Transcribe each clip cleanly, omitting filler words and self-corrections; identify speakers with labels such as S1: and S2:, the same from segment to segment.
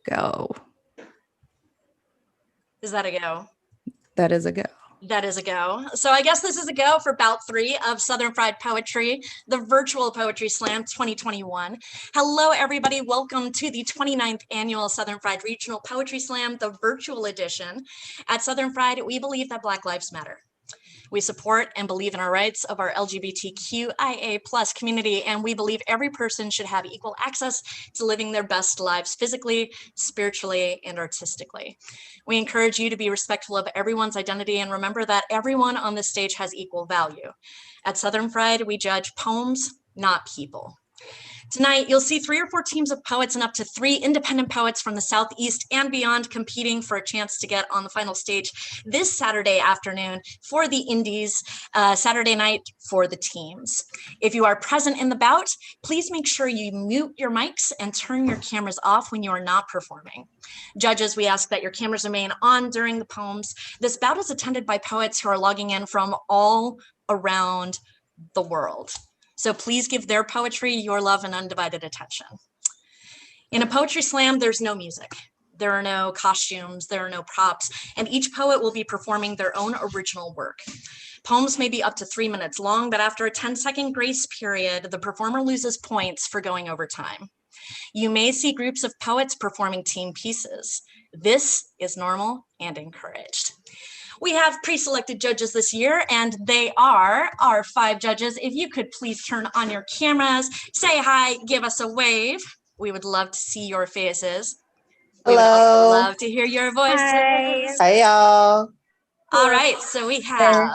S1: Go.
S2: Is that a go?
S1: That is a go.
S2: That is a go. So I guess this is a go for bout 3 of Southern Fried Poetry, the virtual Poetry Slam 2021. Hello, everybody. Welcome to the 29th annual Southern Fried Regional Poetry Slam, the virtual edition. At Southern Fried, we believe that Black Lives Matter. We support and believe in our rights of our LGBTQIA+ community, and we believe every person should have equal access to living their best lives physically, spiritually, and artistically. We encourage you to be respectful of everyone's identity and remember that everyone on this stage has equal value. At Southern Fried, we judge poems, not people. Tonight, you'll see 3 or 4 teams of poets and up to 3 independent poets from the Southeast and beyond competing for a chance to get on the final stage this Saturday afternoon for the Indies, Saturday night for the teams. If you are present in the bout, please make sure you mute your mics and turn your cameras off when you are not performing. Judges, we ask that your cameras remain on during the poems. This bout is attended by poets who are logging in from all around the world. So please give their poetry your love and undivided attention. In a poetry slam, there's no music. There are no costumes, there are no props, and each poet will be performing their own original work. Poems may be up to 3 minutes long, but after a 10-second grace period, the performer loses points for going over time. You may see groups of poets performing team pieces. This is normal and encouraged. We have pre-selected judges this year, and they are our 5 judges. If you could please turn on your cameras, say hi, give us a wave. We would love to see your faces. We would also love to hear your voices.
S3: Hi, y'all.
S2: All right, so we have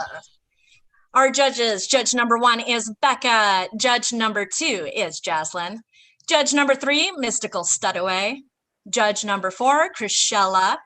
S2: our judges. Judge number 1 is Becca. Judge number 2 is Jaslyn. Judge number 3, Mystical Studaway. Judge number 4, Chrisella.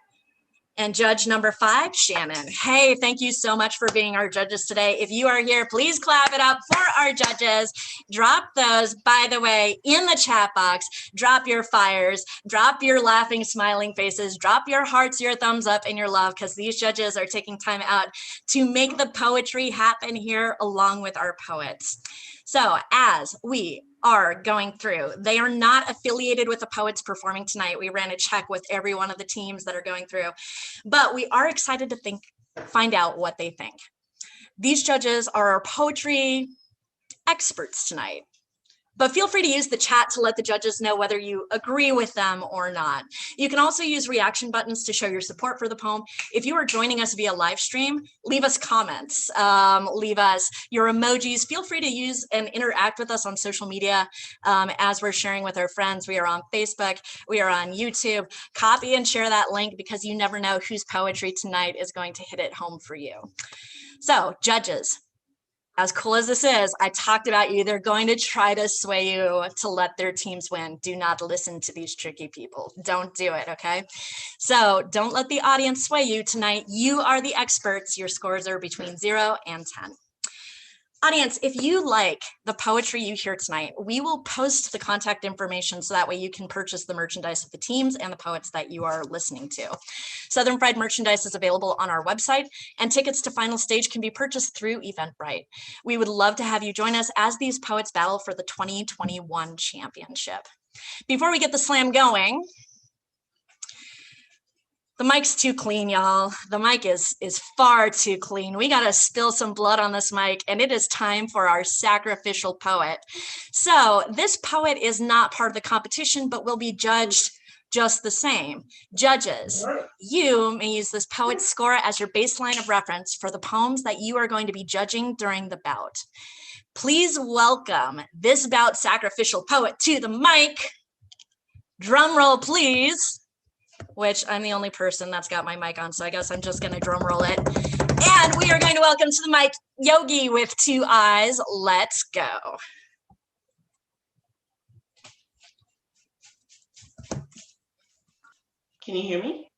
S2: And judge number 5, Shannon. Hey, thank you so much for being our judges today. If you are here, please clap it up for our judges. Drop those, by the way, in the chat box. Drop your fires, drop your laughing, smiling faces, drop your hearts, your thumbs up, and your love, because these judges are taking time out to make the poetry happen here along with our poets. So as we are going through, they are not affiliated with the poets performing tonight. We ran a check with every one of the teams that are going through, but we are excited to find out what they think. These judges are our poetry experts tonight, but feel free to use the chat to let the judges know whether you agree with them or not. You can also use reaction buttons to show your support for the poem. If you are joining us via live stream, leave us comments, leave us your emojis. Feel free to use and interact with us on social media as we're sharing with our friends. We are on Facebook, we are on YouTube. Copy and share that link because you never know whose poetry tonight is going to hit it home for you. So, judges, as cool as this is, I talked about you. They're going to try to sway you to let their teams win. Do not listen to these tricky people. Don't do it, okay? So don't let the audience sway you tonight. You are the experts. Your scores are between 0 and 10. Audience, if you like the poetry you hear tonight, we will post the contact information so that way you can purchase the merchandise of the teams and the poets that you are listening to. Southern Fried merchandise is available on our website, and tickets to Final Stage can be purchased through Eventbrite. We would love to have you join us as these poets battle for the 2021 championship. Before we get the slam going, the mic's too clean, y'all. The mic is far too clean. We gotta spill some blood on this mic, and it is time for our sacrificial poet. So this poet is not part of the competition, but will be judged just the same. Judges, you may use this poet's score as your baseline of reference for the poems that you are going to be judging during the bout. Please welcome this bout sacrificial poet to the mic. Drum roll, please. Which I'm the only person that's got my mic on, so I guess I'm just going to drum roll it. And we are going to welcome to the mic Yogi with 2 eyes. Let's go.
S4: Can you hear me?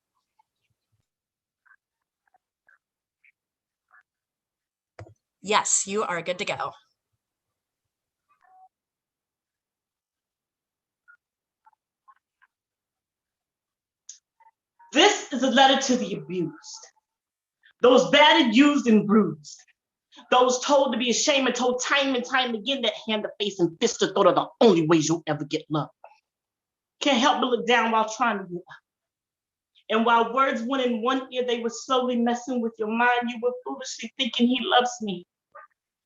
S2: Yes, you are good to go.
S4: This is a letter to the abused, those battered, used, and bruised, those told to be ashamed and told time and time again that hand to face and fist to throat are the only ways you'll ever get love. Can't help but look down while trying to get up. And while words went in one ear, they were slowly messing with your mind. You were foolishly thinking he loves me.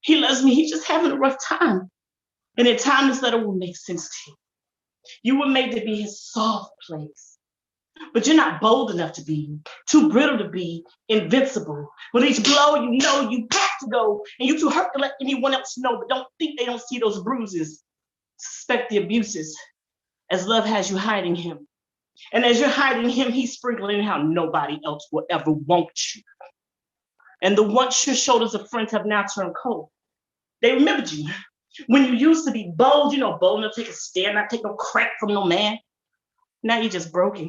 S4: He loves me, he's just having a rough time. And in time, this letter will make sense to you. You were made to be his soft place. But you're not bold enough to be, too brittle to be invincible. With each blow, you know you have to go, and you too hurt to let anyone else know, but don't think they don't see those bruises. Suspect the abuses, as love has you hiding him. And as you're hiding him, he's sprinkling how nobody else will ever want you. And the once sure shoulders of friends have now turned cold. They remembered you. When you used to be bold, you know, bold enough to take a stand, not take no crap from no man. Now you're just broken.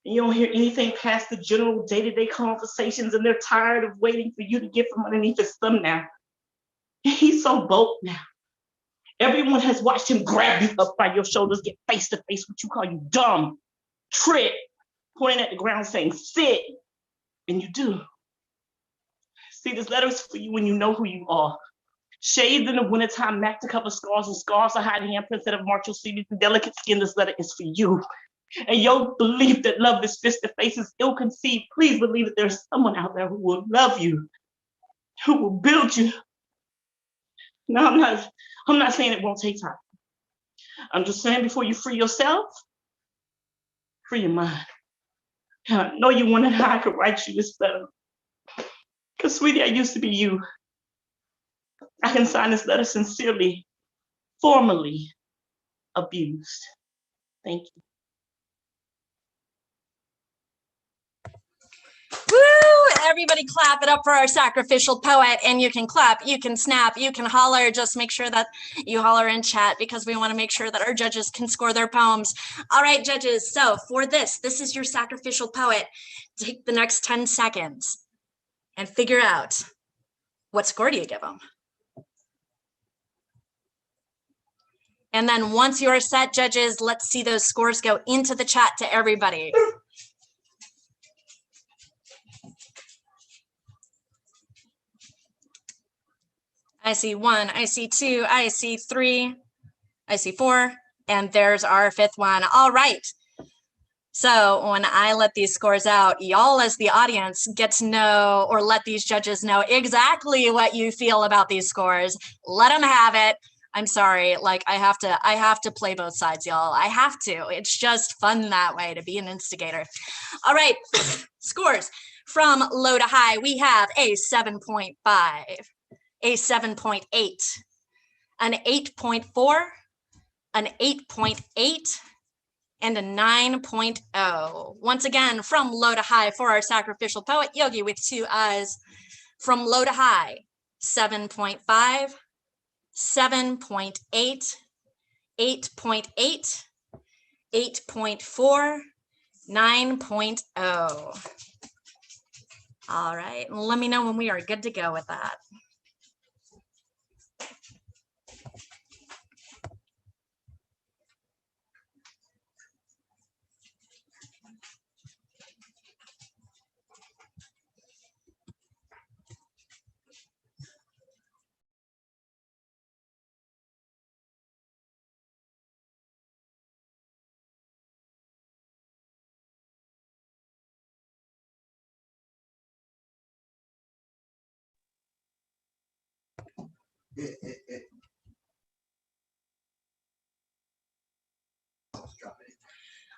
S4: And you don't hear anything past the general day-to-day conversations, and they're tired of waiting for you to get from underneath his thumb now. He's so bold now. Everyone has watched him grab you up by your shoulders, get face to face with you, call you dumb, trick, pointing at the ground saying, sit, and you do. See, this letter's for you when you know who you are. Shaved in the wintertime, mac to cover scars, and scars are hiding handprints that have marked your sleeves and delicate skin. This letter is for you. And your belief that love is fist to face is ill-conceived. Please believe that there's someone out there who will love you, who will build you. No, I'm not saying it won't take time. I'm just saying before you free yourself, free your mind. And I know you wondered how I could write you this letter. Because, sweetie, I used to be you. I can sign this letter sincerely, formally abused. Thank you.
S2: Woo! Everybody clap it up for our sacrificial poet. And you can clap, you can snap, you can holler. Just make sure that you holler in chat because we want to make sure that our judges can score their poems. All right, judges. So for this is your sacrificial poet. Take the next 10 seconds and figure out what score do you give them. And then once you're set, judges, let's see those scores go into the chat to everybody. I see 1, I see 2, I see 3, I see 4, and there's our 5th one. All right. So when I let these scores out, y'all as the audience get to know or let these judges know exactly what you feel about these scores. Let them have it. I'm sorry, like I have to play both sides, y'all. I have to. It's just fun that way to be an instigator. All right, scores from low to high. We have a 7.5, a 7.8, an 8.4, an 8.8, and a 9.0. Once again, from low to high for our sacrificial poet, Yogi with 2 eyes. From low to high, 7.5, 7.8, 8.8, 8.4, 9.0. All right, let me know when we are good to go with that.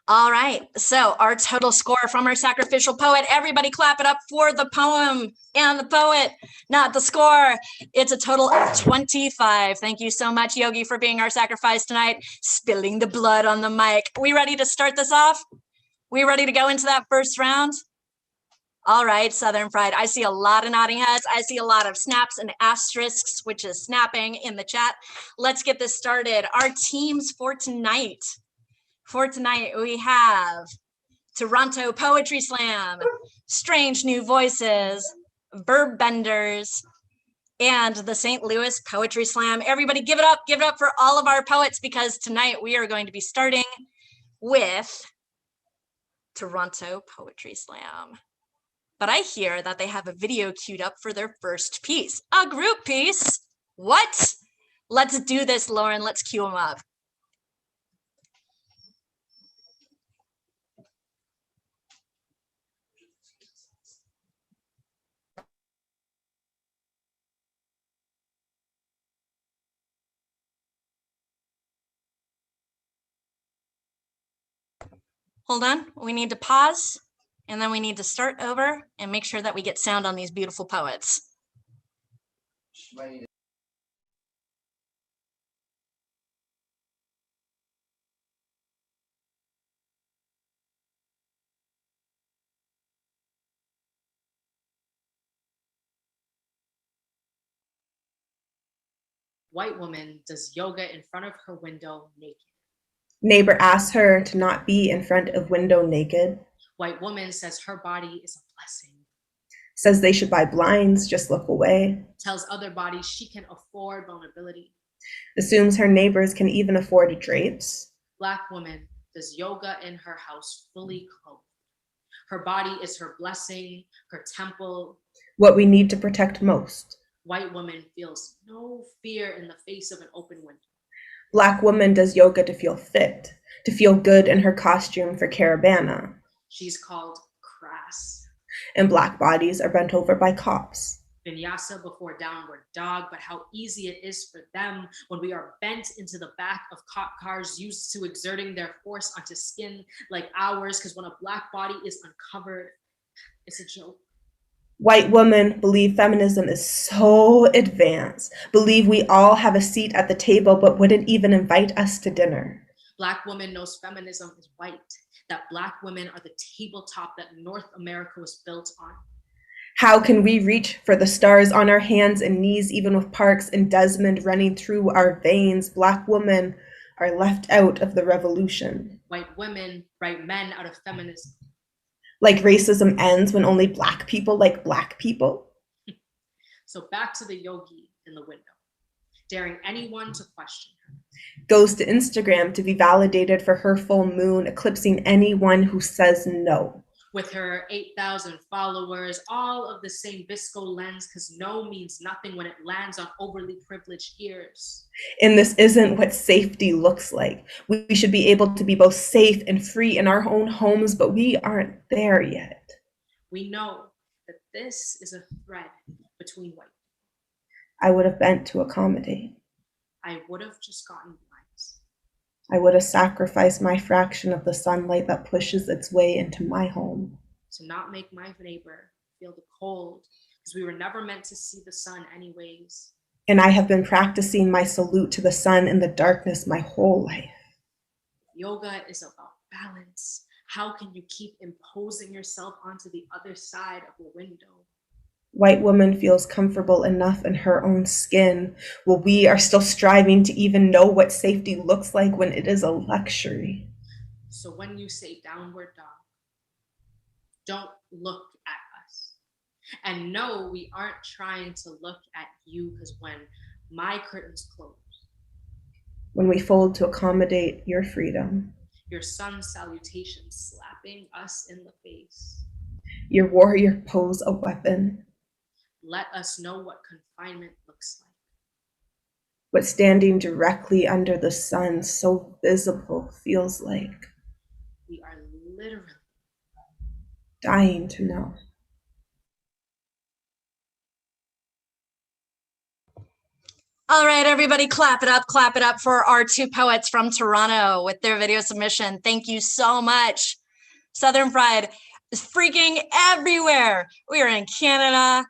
S2: All right, so our total score from our sacrificial poet, everybody clap it up for the poem and the poet, not the score. It's a total of 25. Thank you so much, Yogi, for being our sacrifice tonight, spilling the blood on the mic. We ready to start this off? We ready to go into that first round? All right, Southern Fried, I see a lot of nodding heads. I see a lot of snaps and asterisks, which is snapping in the chat. Let's get this started. Our teams for tonight. For tonight, we have Toronto Poetry Slam, Strange New Voices, Verb Benders, and the St. Louis Poetry Slam. Everybody give it up for all of our poets, because tonight we are going to be starting with Toronto Poetry Slam. But I hear that they have a video queued up for their first piece, a group piece. What? Let's do this, Lauren. Let's cue them up. Hold on, we need to pause and then we need to start over and make sure that we get sound on these beautiful poets.
S1: White woman does yoga in front of her window naked.
S3: Neighbor asks her to not be in front of window naked.
S1: White woman says her body is a blessing.
S3: Says they should buy blinds, just look away.
S1: Tells other bodies she can afford vulnerability.
S3: Assumes her neighbors can even afford drapes.
S1: Black woman does yoga in her house fully clothed. Her body is her blessing, her temple.
S3: What we need to protect most.
S1: White woman feels no fear in the face of an open window.
S3: Black woman does yoga to feel fit, to feel good in her costume for Caravana.
S1: She's called crass.
S3: And Black bodies are bent over by cops.
S1: Vinyasa before downward dog, but how easy it is for them when we are bent into the back of cop cars, used to exerting their force onto skin like ours, because when a Black body is uncovered, it's a joke.
S3: White women believe feminism is so advanced, believe we all have a seat at the table, but wouldn't even invite us to dinner.
S1: Black woman knows feminism is white, that Black women are the tabletop that North America was built on.
S3: How can we reach for the stars on our hands and knees, even with Parks and Desmond running through our veins? Black women are left out of the revolution.
S1: White women write men out of feminism.
S3: Like racism ends when only Black people like Black people.
S1: So back to the yogi in the window, daring anyone to question her.
S3: Goes to Instagram to be validated for her full moon, eclipsing anyone who says no.
S1: With her 8,000 followers, all of the same visco lens, because no means nothing when it lands on overly privileged ears.
S3: And this isn't what safety looks like. We should be able to be both safe and free in our own homes, but we aren't there yet.
S1: We know that this is a thread between white.
S3: I would have bent to accommodate.
S1: I would have just gotten blinds.
S3: I would have sacrificed my fraction of the sunlight that pushes its way into my home.
S1: To not make my neighbor feel the cold, because we were never meant to see the sun anyways.
S3: And I have been practicing my salute to the sun in the darkness my whole life.
S1: Yoga is about balance. How can you keep imposing yourself onto the other side of a window?
S3: White woman feels comfortable enough in her own skin, while we are still striving to even know what safety looks like when it is a luxury.
S1: So when you say downward dog, don't look at us. And no, we aren't trying to look at you, because when my curtains close,
S3: when we fold to accommodate your freedom,
S1: your sun's salutation slapping us in the face,
S3: your warrior pose a weapon,
S1: let us know what confinement looks like.
S3: What standing directly under the sun, so visible, feels like.
S1: We are literally
S3: dying to know.
S2: All right, everybody, clap it up for our two poets from Toronto with their video submission. Thank you so much. Southern Pride is freaking everywhere. We are in Canada.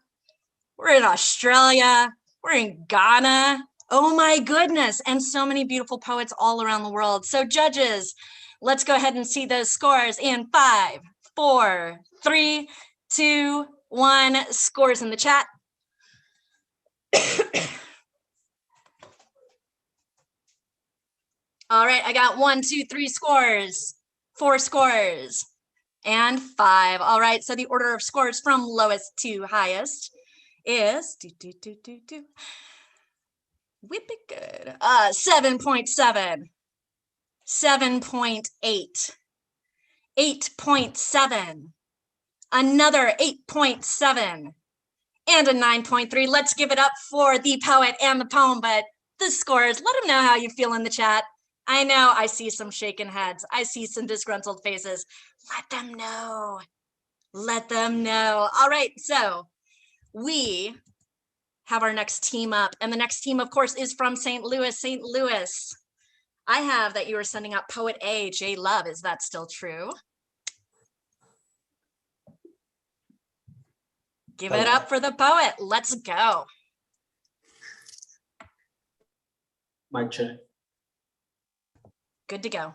S2: We're in Australia. We're in Ghana. Oh my goodness. And so many beautiful poets all around the world. So judges, let's go ahead and see those scores in 5, 4, 3, 2, 1. Scores in the chat. All right, I got 1, 2, 3 scores, 4 scores, and 5. All right, so the order of scores from lowest to highest is whip it good. 7.7, 7.8, 8.7, another 8.7, and a 9.3. Let's give it up for the poet and the poem, but the scores, let them know how you feel in the chat. I know I see some shaken heads. I see some disgruntled faces. Let them know. Let them know. All right, so we have our next team up. And the next team, of course, is from St. Louis. St. Louis, I have that you are sending up Poet A, J Love. Is that still true? Give it up for the poet. Let's go.
S5: Mic check.
S2: Good to go.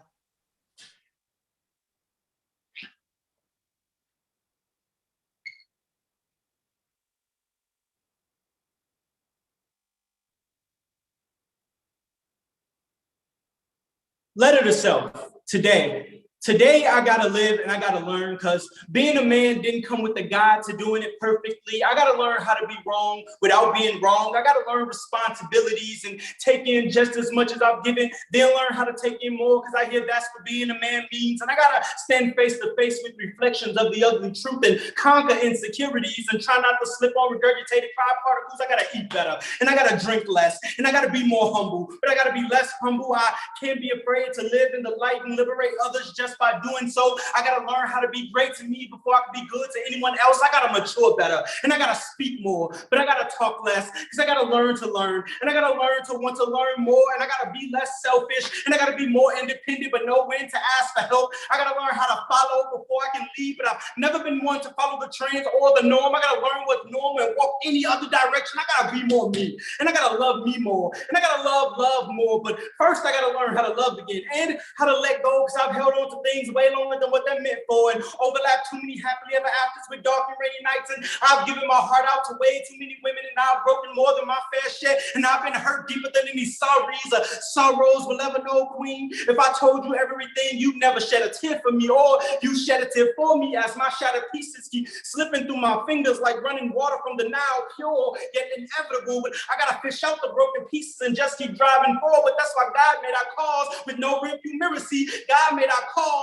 S5: Letter to self. Today I gotta live and I gotta learn, because being a man didn't come with the guide to doing it perfectly. I gotta learn how to be wrong without being wrong. I gotta learn responsibilities and take in just as much as I've given, then learn how to take in more, because I hear that's what being a man means. And I gotta stand face to face with reflections of the ugly truth and conquer insecurities and try not to slip on regurgitated cry particles. I gotta eat better and I gotta drink less and I gotta be more humble, but I gotta be less humble. I can't be afraid to live in the light and liberate others just by doing so. I gotta learn how to be great to me before I can be good to anyone else. I gotta mature better and I gotta speak more, but I gotta talk less, because I gotta learn to learn and I gotta learn to want to learn more, and I gotta be less selfish and I gotta be more independent but know when to ask for help. I gotta learn how to follow before I can lead, but I've never been one to follow the trends or the norm. I gotta learn what's normal and walk any other direction. I gotta be more me and I gotta love me more and I gotta love more, but first I gotta learn how to love again and how to let go, because I've held on to things way longer than what they're meant for and overlapped too many happily ever afters with dark and rainy nights, and I've given my heart out to way too many women, and I've broken more than my fair share, and I've been hurt deeper than any sorries or sorrows will ever know, queen. If I told you everything, you'd never shed a tear for me, or you shed a tear for me as my shattered pieces keep slipping through my fingers like running water from the Nile, pure yet inevitable. But I gotta fish out the broken pieces and just keep driving forward. That's why God made our cars with no rearview mirrors. See, God made our cars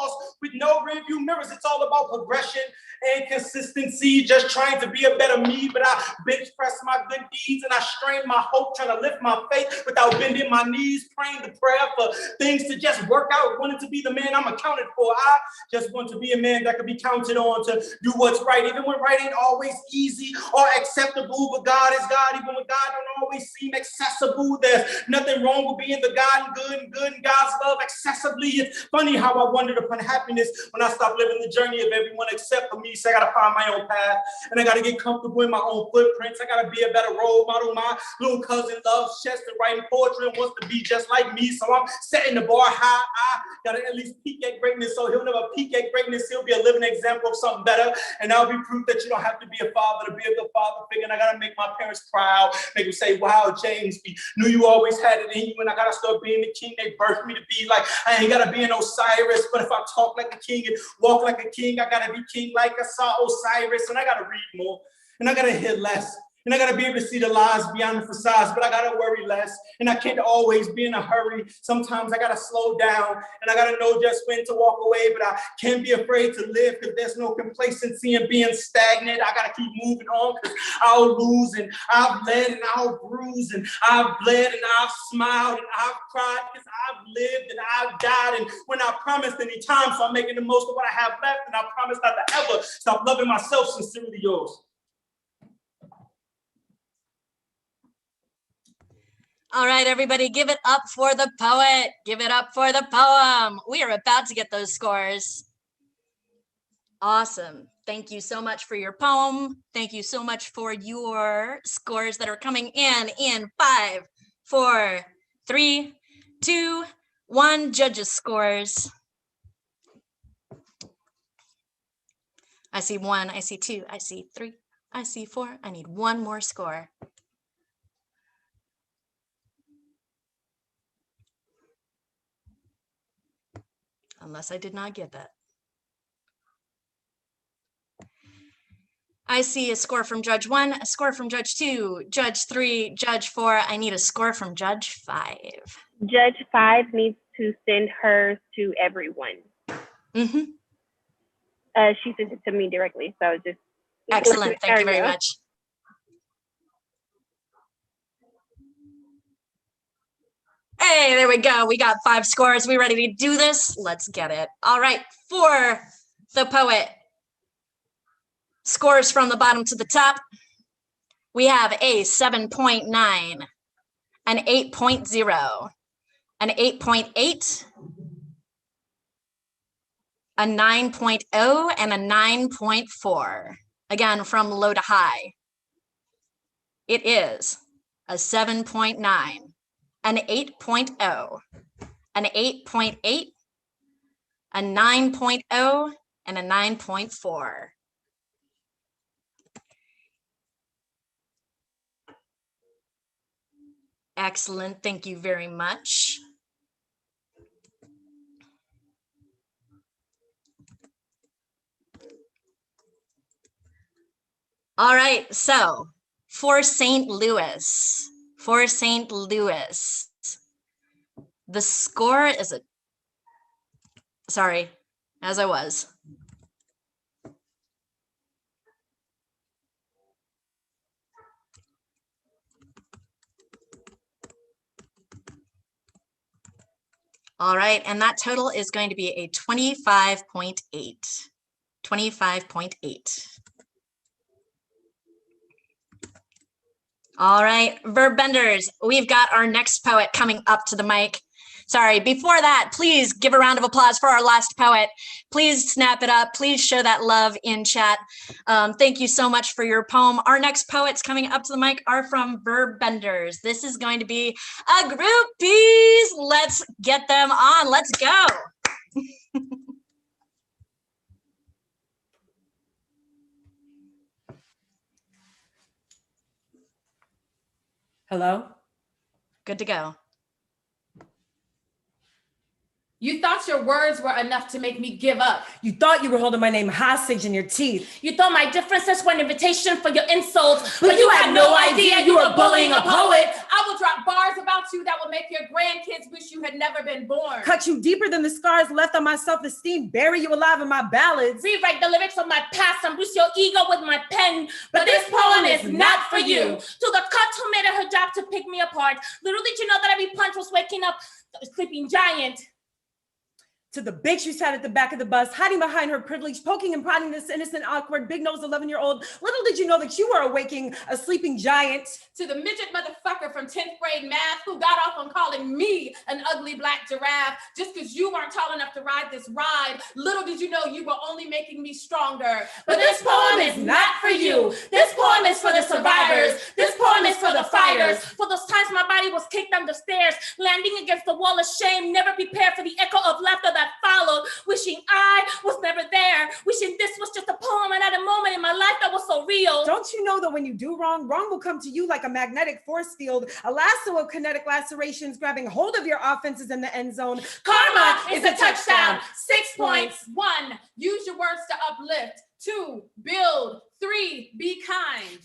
S5: with no rearview mirrors. It's all about progression and consistency, just trying to be a better me. But I bench press my good deeds and I strain my hope, trying to lift my faith without bending my knees, praying the prayer for things to just work out, wanting to be the man I'm accounted for. I just want to be a man that can be counted on to do what's right, even when right ain't always easy or acceptable. But God is God, even when God don't always seem accessible. There's nothing wrong with being the God and good and God's love excessively. It's funny how I wondered upon happiness when I stopped living the journey of everyone except for me. So I gotta find my own path and I gotta get comfortable in my own footprints. I gotta be a better role model. My little cousin loves chess and writing poetry and wants to be just like me. So I'm setting the bar high. I gotta at least peak at greatness, so he'll never peak at greatness. He'll be a living example of something better. And I'll be proof that you don't have to be a father to be a good father figure. And I gotta make my parents proud, make them say, wow, James, we knew you always had it in you. And I gotta start being the king they birthed me to be. Like, I ain't gotta be an Osiris, but if I talk like a king and walk like a king, I gotta be king like I saw Osiris. And I gotta read more and I gotta hear less. And I gotta be able to see the lies beyond the facades, but I gotta worry less. And I can't always be in a hurry. Sometimes I gotta slow down and I gotta know just when to walk away, but I can't be afraid to live because there's no complacency in being stagnant. I gotta keep moving on because I'll lose, and I've led and I'll bruise, and I've bled and I've smiled and I've cried because I've lived and I've died. And when I promised any time, so I'm making the most of what I have left, and I promise not to ever stop loving myself. Sincerely yours.
S2: All right, everybody, give it up for the poet. Give it up for the poem. We are about to get those scores. Awesome. Thank you so much for your poem. Thank you so much for your scores that are coming in 5, 4, 3, 2, 1. Judges' scores. I see 1, I see 2, I see 3, I see 4. I need one more score. Unless I did not get that. I see a score from Judge 1, a score from Judge 2, Judge 3, Judge 4. I need a score from Judge 5.
S6: Judge 5 needs to send hers to everyone.
S2: Mm-hmm.
S6: She sent it to me directly, so just
S2: excellent. Thank you very much. Hey, there we go. We got 5 scores. We ready to do this? Let's get it. All right, for the poet. Scores from the bottom to the top. We have a 7.9, an 8.0, an 8.8, a 9.0, and a 9.4. Again, from low to high. It is a 7.9, an 8.0, an 8.8, a 9.0, and a 9.4. Excellent, thank you very much. All right, so for St. Louis, the score is sorry, as I was. All right, and that total is going to be a 25.8. 25.8. All right, verb benders, we've got our next poet coming up to the mic. Sorry, before that, please give a round of applause for our last poet. Please snap it up. Please show that love in chat. Thank you so much for your poem. Our next poets coming up to the mic are from verb benders. This is going to be a groupies. Let's get them on. Let's go.
S7: Hello?
S2: Good to go.
S8: You thought your words were enough to make me give up.
S7: You thought you were holding my name hostage in your teeth.
S8: You thought my differences were an invitation for your insults, but you had no idea you were bullying a poet. I will drop bars about you that will make your grandkids wish you had never been born.
S7: Cut you deeper than the scars left on my self-esteem, bury you alive in my ballads.
S8: Rewrite the lyrics of my past and bruise your ego with my pen. But this poem is not for you. To the cunt who made it her job to pick me apart. Little did you know that every punch was waking up a sleeping giant.
S7: To the bitch who sat at the back of the bus, hiding behind her privilege, poking and prodding this innocent, awkward, big-nosed 11-year-old. Little did you know that you were awaking a sleeping giant.
S8: To the midget motherfucker from 10th grade math who got off on calling me an ugly black giraffe just because you weren't tall enough to ride this ride. Little did you know you were only making me stronger. But this poem is not for you. This poem is for the survivors. This poem is for the fighters. For those times my body was kicked down the stairs, landing against the wall of shame, never prepared for the echo of laughter that followed, wishing I was never there, wishing this was just a poem and at a moment in my life that was so real.
S7: Don't you know that when you do wrong, wrong will come to you like a magnetic force field, a lasso of kinetic lacerations grabbing hold of your offenses in the end zone.
S8: Karma is a touchdown. 6 points. 1, use your words to uplift. 2, build. 3, be kind.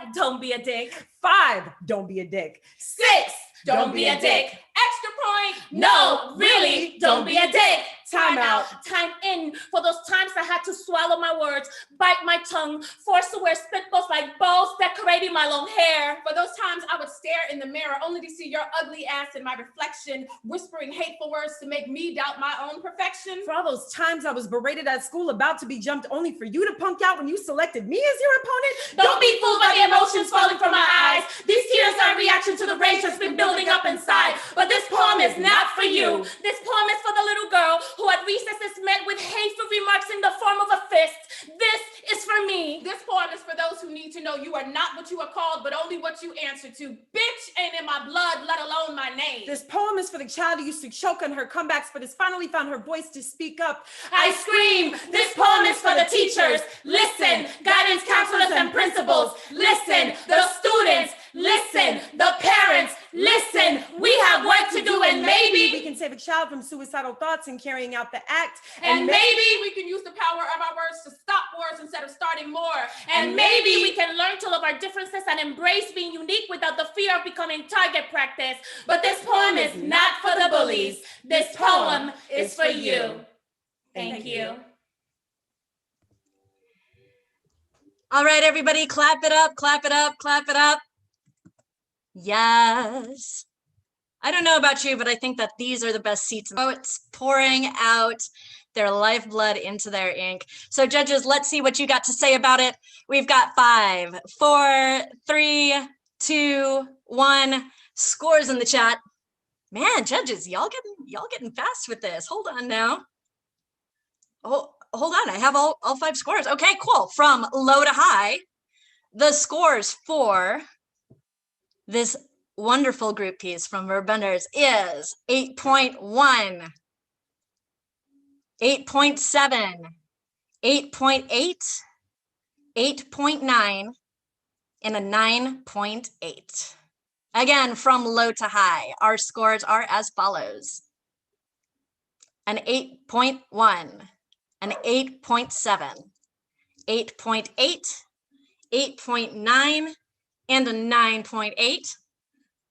S8: 4, don't be a dick.
S7: 5, don't be a dick.
S8: 6, don't be a dick. Extra point. No, really, don't be a dick. Time out. Time in for those times I had to swallow my words, bite my tongue, forced to wear spitballs like bows decorating my long hair. For those times I would stare in the mirror only to see your ugly ass in my reflection, whispering hateful words to make me doubt my own perfection.
S7: For all those times I was berated at school about to be jumped only for you to punk out when you selected me as your opponent.
S8: Don't be fooled by the emotions falling from my eyes. These tears are a reaction to the rage that's been building up inside. But this poem is not for you. This poem is for the little girl who at recesses met with hateful remarks in the form of a fist. This is for me. This poem is for those who need to know you are not what you are called, but only what you answer to. Bitch ain't in my blood, let alone my name.
S7: This poem is for the child who used to choke on her comebacks, but has finally found her voice to speak up.
S8: I scream, this poem is for the teachers. Listen, guidance counselors and principals. Listen, the students. Listen, the parents. Listen, we have work to do, and maybe
S7: we can save a child from suicidal thoughts and carrying out the act.
S8: And maybe we can use the power of our words to stop wars instead of starting more. And maybe we can learn to love our differences and embrace being unique without the fear of becoming target practice. But this poem is not for the bullies. This poem is for you. Thank you.
S2: All right, everybody, clap it up, clap it up, clap it up. Yes. I don't know about you, but I think that these are the best seats. Poets pouring out their lifeblood into their ink. So judges, let's see what you got to say about it. We've got 5, 4, 3, 2, 1. Scores in the chat. Man, judges, y'all getting fast with this. Hold on now. hold on, I have all 5 scores. Okay, cool. From low to high, the scores for this wonderful group piece from Verbenders is 8.1, 8.7, 8.8, 8.9, and a 9.8. Again, from low to high, our scores are as follows. An 8.1, an 8.7, 8.8, 8.9, and a 9.8.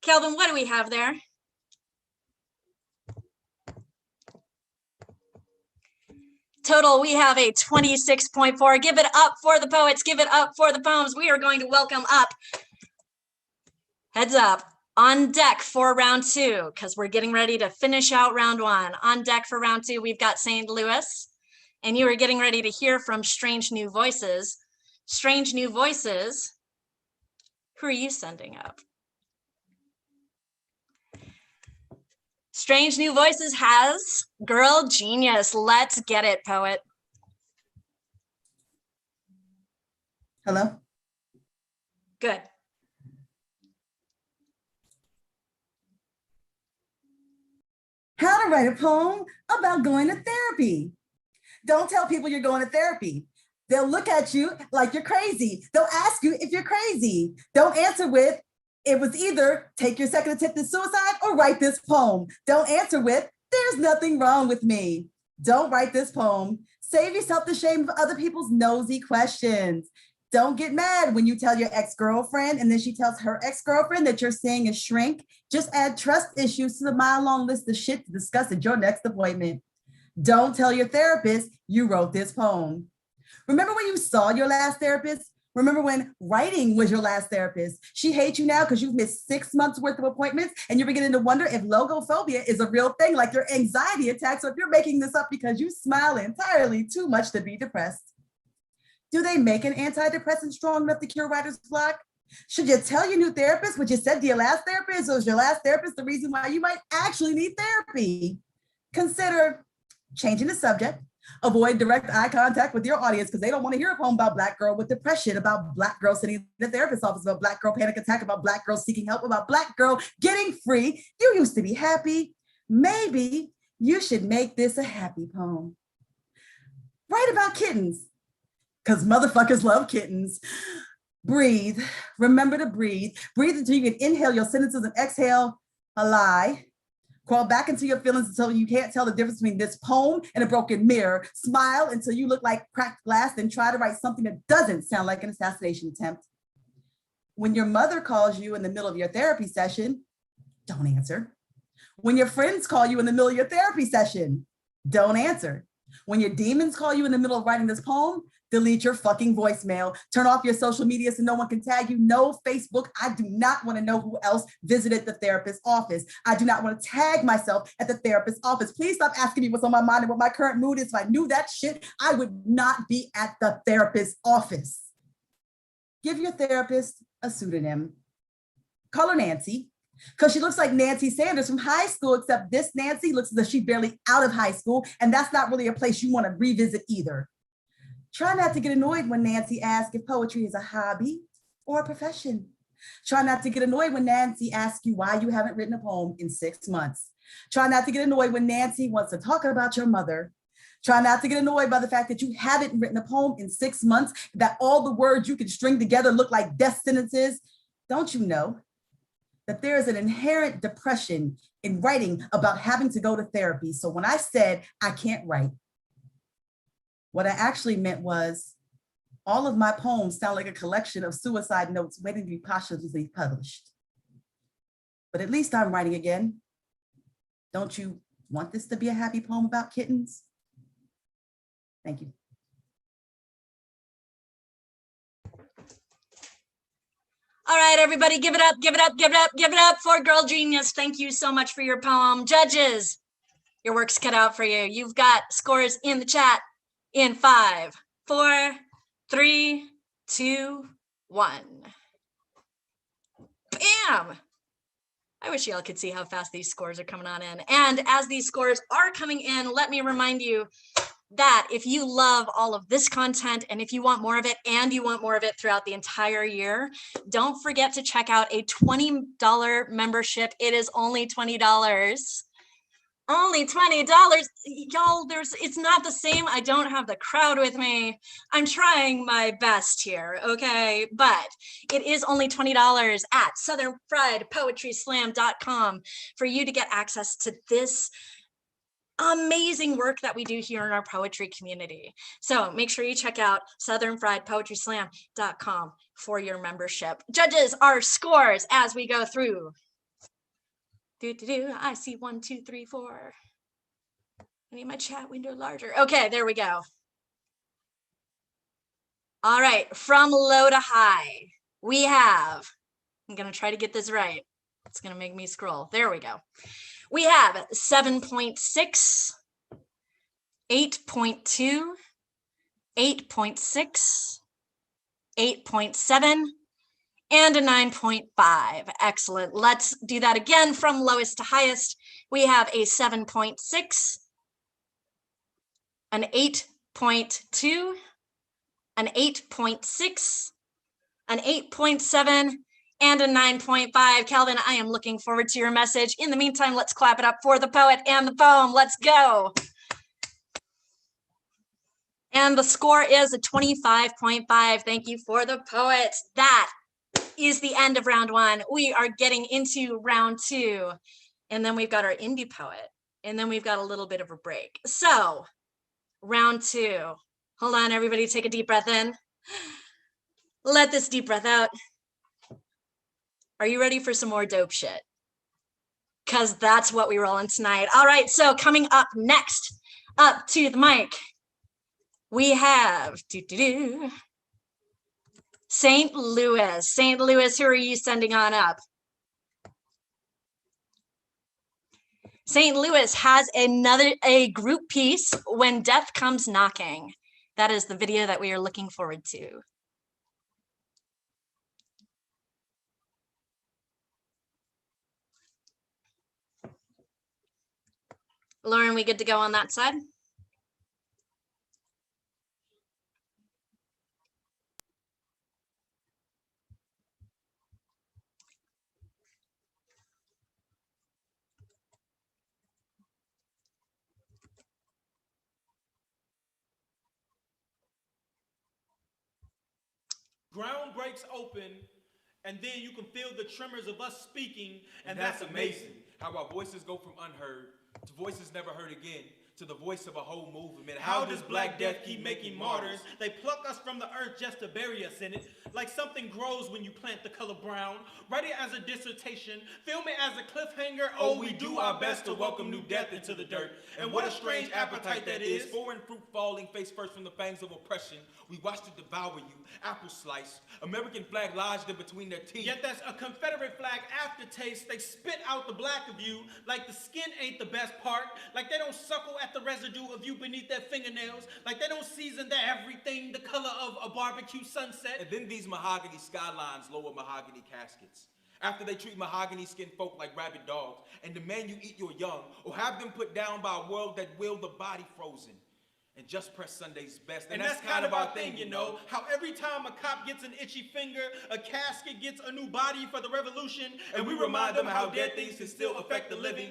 S2: Kelvin, what do we have there? Total, we have a 26.4. Give it up for the poets. Give it up for the poems. We are going to welcome up, heads up, on deck for round 2, because we're getting ready to finish out round 1. On deck for round 2, we've got St. Louis, and you are getting ready to hear from Strange New Voices. Strange New Voices, who are you sending up? Strange New Voices has Girl Genius. Let's get it, poet.
S9: Hello?
S2: Good.
S9: How to write a poem about going to therapy. Don't tell people you're going to therapy. They'll look at you like you're crazy. They'll ask you if you're crazy. Don't answer with, it was either take your second attempt at suicide or write this poem. Don't answer with, there's nothing wrong with me. Don't write this poem. Save yourself the shame of other people's nosy questions. Don't get mad when you tell your ex-girlfriend and then she tells her ex-girlfriend that you're seeing a shrink. Just add trust issues to the mile-long list of shit to discuss at your next appointment. Don't tell your therapist you wrote this poem. Remember when you saw your last therapist? Remember when writing was your last therapist? She hates you now because you've missed 6 months worth of appointments and you're beginning to wonder if logophobia is a real thing, like your anxiety attacks, or if you're making this up because you smile entirely too much to be depressed. Do they make an antidepressant strong enough to cure writer's block? Should you tell your new therapist what you said to your last therapist, or is your last therapist the reason why you might actually need therapy? Consider changing the subject. Avoid direct eye contact with your audience because they don't want to hear a poem about Black girl with depression, about Black girl sitting in the therapist's office, about Black girl panic attack, about Black girl seeking help, about Black girl getting free. You used to be happy. Maybe you should make this a happy poem. Write about kittens because motherfuckers love kittens. Breathe. Remember to breathe. Breathe until you can inhale your sentences and exhale a lie. Crawl back into your feelings until you can't tell the difference between this poem and a broken mirror. Smile until you look like cracked glass, then try to write something that doesn't sound like an assassination attempt. When your mother calls you in the middle of your therapy session, don't answer. When your friends call you in the middle of your therapy session, don't answer. When your demons call you in the middle of writing this poem, delete your fucking voicemail. Turn off your social media so no one can tag you. No Facebook. I do not want to know who else visited the therapist's office. I do not want to tag myself at the therapist's office. Please stop asking me what's on my mind and what my current mood is. If I knew that shit, I would not be at the therapist's office. Give your therapist a pseudonym. Call her Nancy, because she looks like Nancy Sanders from high school, except this Nancy looks as if she's barely out of high school, and that's not really a place you want to revisit either. Try not to get annoyed when Nancy asks if poetry is a hobby or a profession. Try not to get annoyed when Nancy asks you why you haven't written a poem in 6 months. Try not to get annoyed when Nancy wants to talk about your mother. Try not to get annoyed by the fact that you haven't written a poem in 6 months, that all the words you can string together look like death sentences. Don't you know that there is an inherent depression in writing about having to go to therapy? So when I said I can't write, what I actually meant was all of my poems sound like a collection of suicide notes waiting to be posthumously published. But at least I'm writing again. Don't you want this to be a happy poem about kittens? Thank you.
S2: All right, everybody, give it up, give it up, give it up, give it up for Girl Genius. Thank you so much for your poem. Judges, your work's cut out for you. You've got scores in the chat in 5, 4, 3, 2, 1. Bam! I wish y'all could see how fast these scores are coming on in. And as these scores are coming in, let me remind you that if you love all of this content and if you want more of it and you want more of it throughout the entire year, don't forget to check out a $20 membership. It is only $20. Only $20. Y'all, it's not the same. I don't have the crowd with me. I'm trying my best here, okay? But it is only $20 at SouthernFriedPoetrySlam.com for you to get access to this amazing work that we do here in our poetry community. So make sure you check out SouthernFriedPoetrySlam.com for your membership. Judges, our scores as we go through. I see 1, 2, 3, 4. I need my chat window larger. Okay, there we go. All right, from low to high, we have, I'm gonna try to get this right. It's gonna make me scroll. There we go. We have 7.6, 8.2, 8.6, 8.7, and a 9.5. Excellent. Let's do that again from lowest to highest. We have a 7.6, an 8.2, an 8.6, an 8.7, and a 9.5. Calvin, I am looking forward to your message. In the meantime, let's clap it up for the poet and the poem. Let's go. And the score is a 25.5. Thank you for the poet. That is the end of round 1. We are getting into round 2. And then we've got our indie poet. And then we've got a little bit of a break. So round 2. Hold on, everybody, take a deep breath in. Let this deep breath out. Are you ready for some more dope shit? Because that's what we're rolling tonight. All right, so coming up next, up to the mic, we have St. Louis. St. Louis, who are you sending on up? St. Louis has a group piece, When Death Comes Knocking. That is the video that we are looking forward to. Lauren, we good to go on that side?
S5: Ground breaks open, and then you can feel the tremors of us speaking, and that's amazing.
S10: How our voices go from unheard to voices never heard again, to the voice of a whole movement.
S5: How does Black Death keep making martyrs? They pluck us from the earth just to bury us in it. Like something grows when you plant the color brown. Write it as a dissertation, film it as a cliffhanger. Oh, we do our best to welcome new death into the dirt. And what a strange appetite that is.
S10: Foreign fruit falling face first from the fangs of oppression. We watched it devour you, apple sliced. American flag lodged in between their teeth.
S5: Yet there's a Confederate flag aftertaste. They spit out the black of you like the skin ain't the best part. Like they don't suckle at the residue of you beneath their fingernails. Like they don't season their everything the color of a barbecue sunset.
S10: And then these mahogany skylines lower mahogany caskets. After they treat mahogany skinned folk like rabid dogs and demand you eat your young or have them put down by a world that will the body frozen. And just press Sunday's best.
S5: And that's kind of our thing, you know. How every time a cop gets an itchy finger, a casket gets a new body for the revolution. And we remind them how dead things can still affect the living,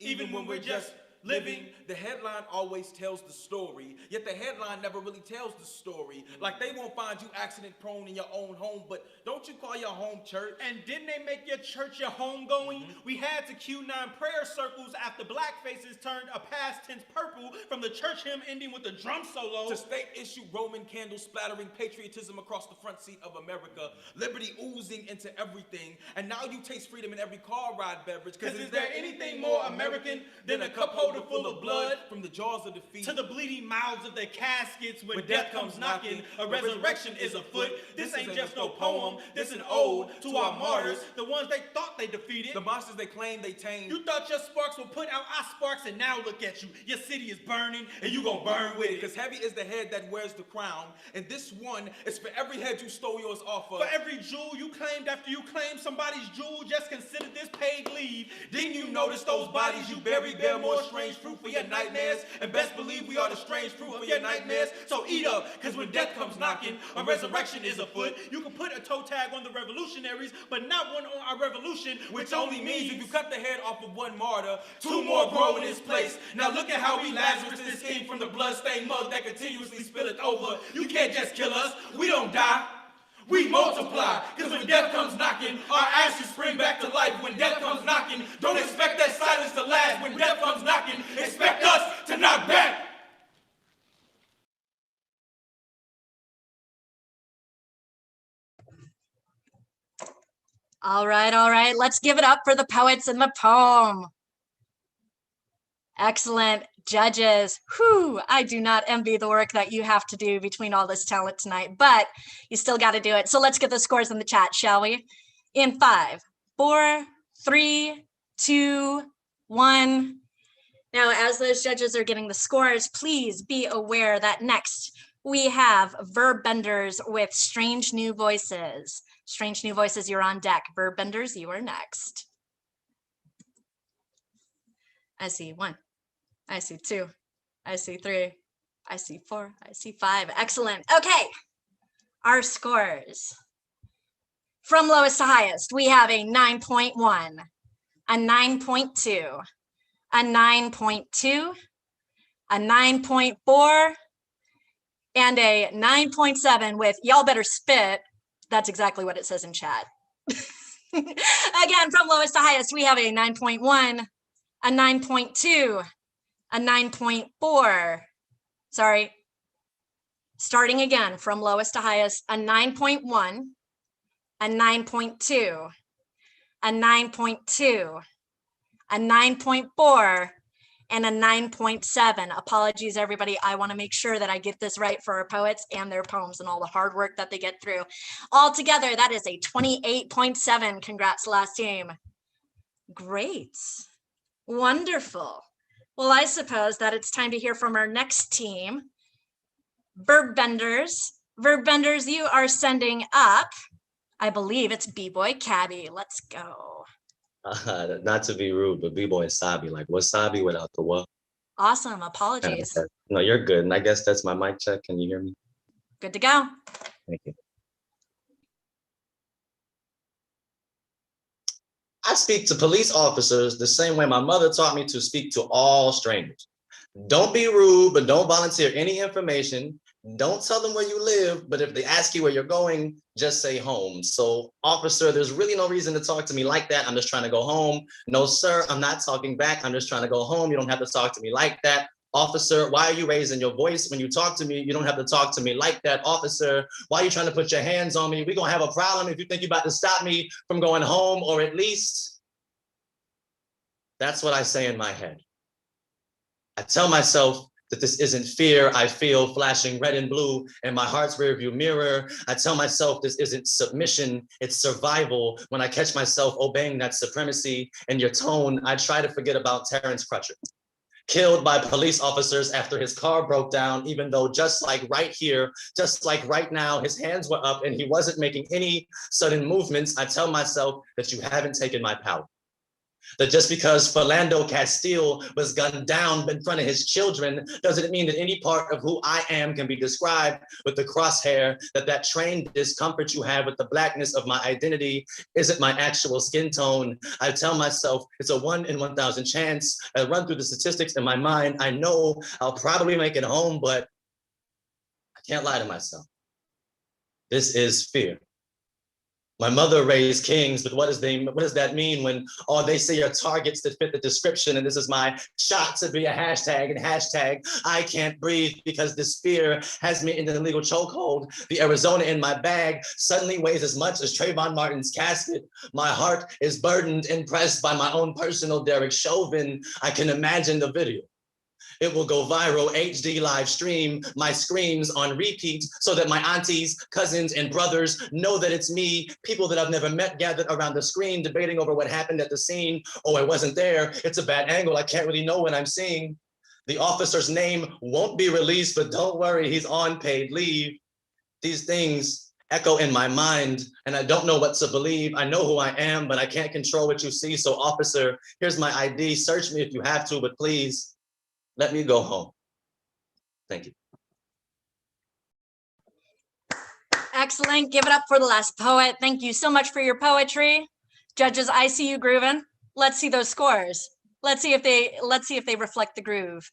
S5: even when we're just living.
S10: The headline always tells the story, yet the headline never really tells the story. Like they won't find you accident prone in your own home, but don't you call your home church?
S5: And didn't they make your church your home going? We had to cue 9 prayer circles after black faces turned a past tense purple from the church hymn ending with a drum solo.
S10: To state issue Roman candles splattering patriotism across the front seat of America, liberty oozing into everything, and now you taste freedom in every car ride beverage.
S5: Cause is there anything more American than a cup holder full of blood
S10: from the jaws of defeat
S5: to the bleeding mouths of their caskets? When death comes knocking, a resurrection is afoot. This ain't just no poem, this an ode to our martyrs, the ones they thought they defeated,
S10: the monsters they claimed they tamed.
S5: You thought your sparks would put out our sparks, and now look at you. Your city is burning, and you gon' burn with it.
S10: Cause heavy is the head that wears the crown, and this one is for every head you stole yours off of.
S5: For every jewel you claimed after you claimed somebody's jewel, just consider this paid leave. Didn't you notice those bodies you buried bear more strength
S10: strange fruit for your nightmares. And best believe we are the strange fruit of your nightmares. So eat up, because when death comes knocking, a resurrection is afoot. You can put a toe tag on the revolutionaries, but not one on our revolution, which only means if you cut the head off of one martyr, two more grow in this place. Now look at how we Lazarus this came from the bloodstained mug that continuously spilleth over. You can't just kill us, we don't die. We multiply, because when death comes knocking, our ashes spring back to life. When death comes knocking, don't expect that silence to last. When death comes knocking, expect us to knock back.
S2: All right, let's give it up for the poets and the poem. Excellent. Judges, whew, I do not envy the work that you have to do between all this talent tonight, but you still got to do it. So let's get the scores in the chat, shall we? In 5, 4, 3, 2, 1. Now, as those judges are getting the scores, please be aware that next we have verb benders with strange new voices. Strange new voices, you're on deck. Verb benders, you are next. I see 1. I see 2, I see 3, I see 4, I see 5. Excellent. Okay, our scores. From lowest to highest, we have a 9.1, a 9.2, a 9.2, a 9.4, and a 9.7 with y'all better spit. That's exactly what it says in chat. Again, from lowest to highest, we have a 9.1, a 9.2, a 9.4, sorry, starting again from lowest to highest, a 9.1, a 9.2, a 9.2, a 9.4, and a 9.7. Apologies, everybody. I want to make sure that I get this right for our poets and their poems and all the hard work that they get through. Altogether, that is a 28.7. Congrats, last team. Great. Wonderful. Well, I suppose that it's time to hear from our next team, verb benders. Verb benders, you are sending up, I believe it's B-Boy Caddy. Let's go.
S11: Not to be rude, but B-Boy and Sabi, like wasabi without the what?
S2: Awesome, apologies.
S11: No, you're good. And I guess that's my mic check. Can you hear me?
S2: Good to go.
S11: Thank you. I speak to police officers the same way my mother taught me to speak to all strangers. Don't be rude, but don't volunteer any information. Don't tell them where you live, but if they ask you where you're going, just say home. So, officer, there's really no reason to talk to me like that. I'm just trying to go home. No, sir, I'm not talking back. I'm just trying to go home. You don't have to talk to me like that. Officer, why are you raising your voice when you talk to me? You don't have to talk to me like that. Officer, why are you trying to put your hands on me? We're going to have a problem if you think you're about to stop me from going home, or at least that's what I say in my head. I tell myself that this isn't fear I feel flashing red and blue in my heart's rearview mirror. I tell myself this isn't submission, it's survival. When I catch myself obeying that supremacy in your tone, I try to forget about Terrence Crutcher, killed by police officers after his car broke down, even though just like right here, just like right now, his hands were up and he wasn't making any sudden movements. I tell myself that you haven't taken my power. That just because Philando Castile was gunned down in front of his children doesn't mean that any part of who I am can be described with the crosshair, that trained discomfort you have with the blackness of my identity isn't my actual skin tone. I tell myself it's a 1 in 1,000 chance. I run through the statistics in my mind. I know I'll probably make it home, but I can't lie to myself. This is fear. My mother raised kings, but what does that mean when all they say are targets that fit the description? And this is my shot to be a hashtag, and hashtag I can't breathe because this fear has me in an illegal chokehold. The Arizona in my bag suddenly weighs as much as Trayvon Martin's casket. My heart is burdened and pressed by my own personal Derek Chauvin. I can imagine the video. It will go viral, HD live stream, my screams on repeat so that my aunties, cousins, and brothers know that it's me, people that I've never met gathered around the screen debating over what happened at the scene. Oh, I wasn't there. It's a bad angle. I can't really know what I'm seeing. The officer's name won't be released, but don't worry, he's on paid leave. These things echo in my mind, and I don't know what to believe. I know who I am, but I can't control what you see. So officer, here's my ID. Search me if you have to, but please let me go home. Thank you.
S2: Excellent. Give it up for the last poet. Thank you so much for your poetry. Judges, I see you grooving. Let's see those scores. Let's see if they reflect the groove.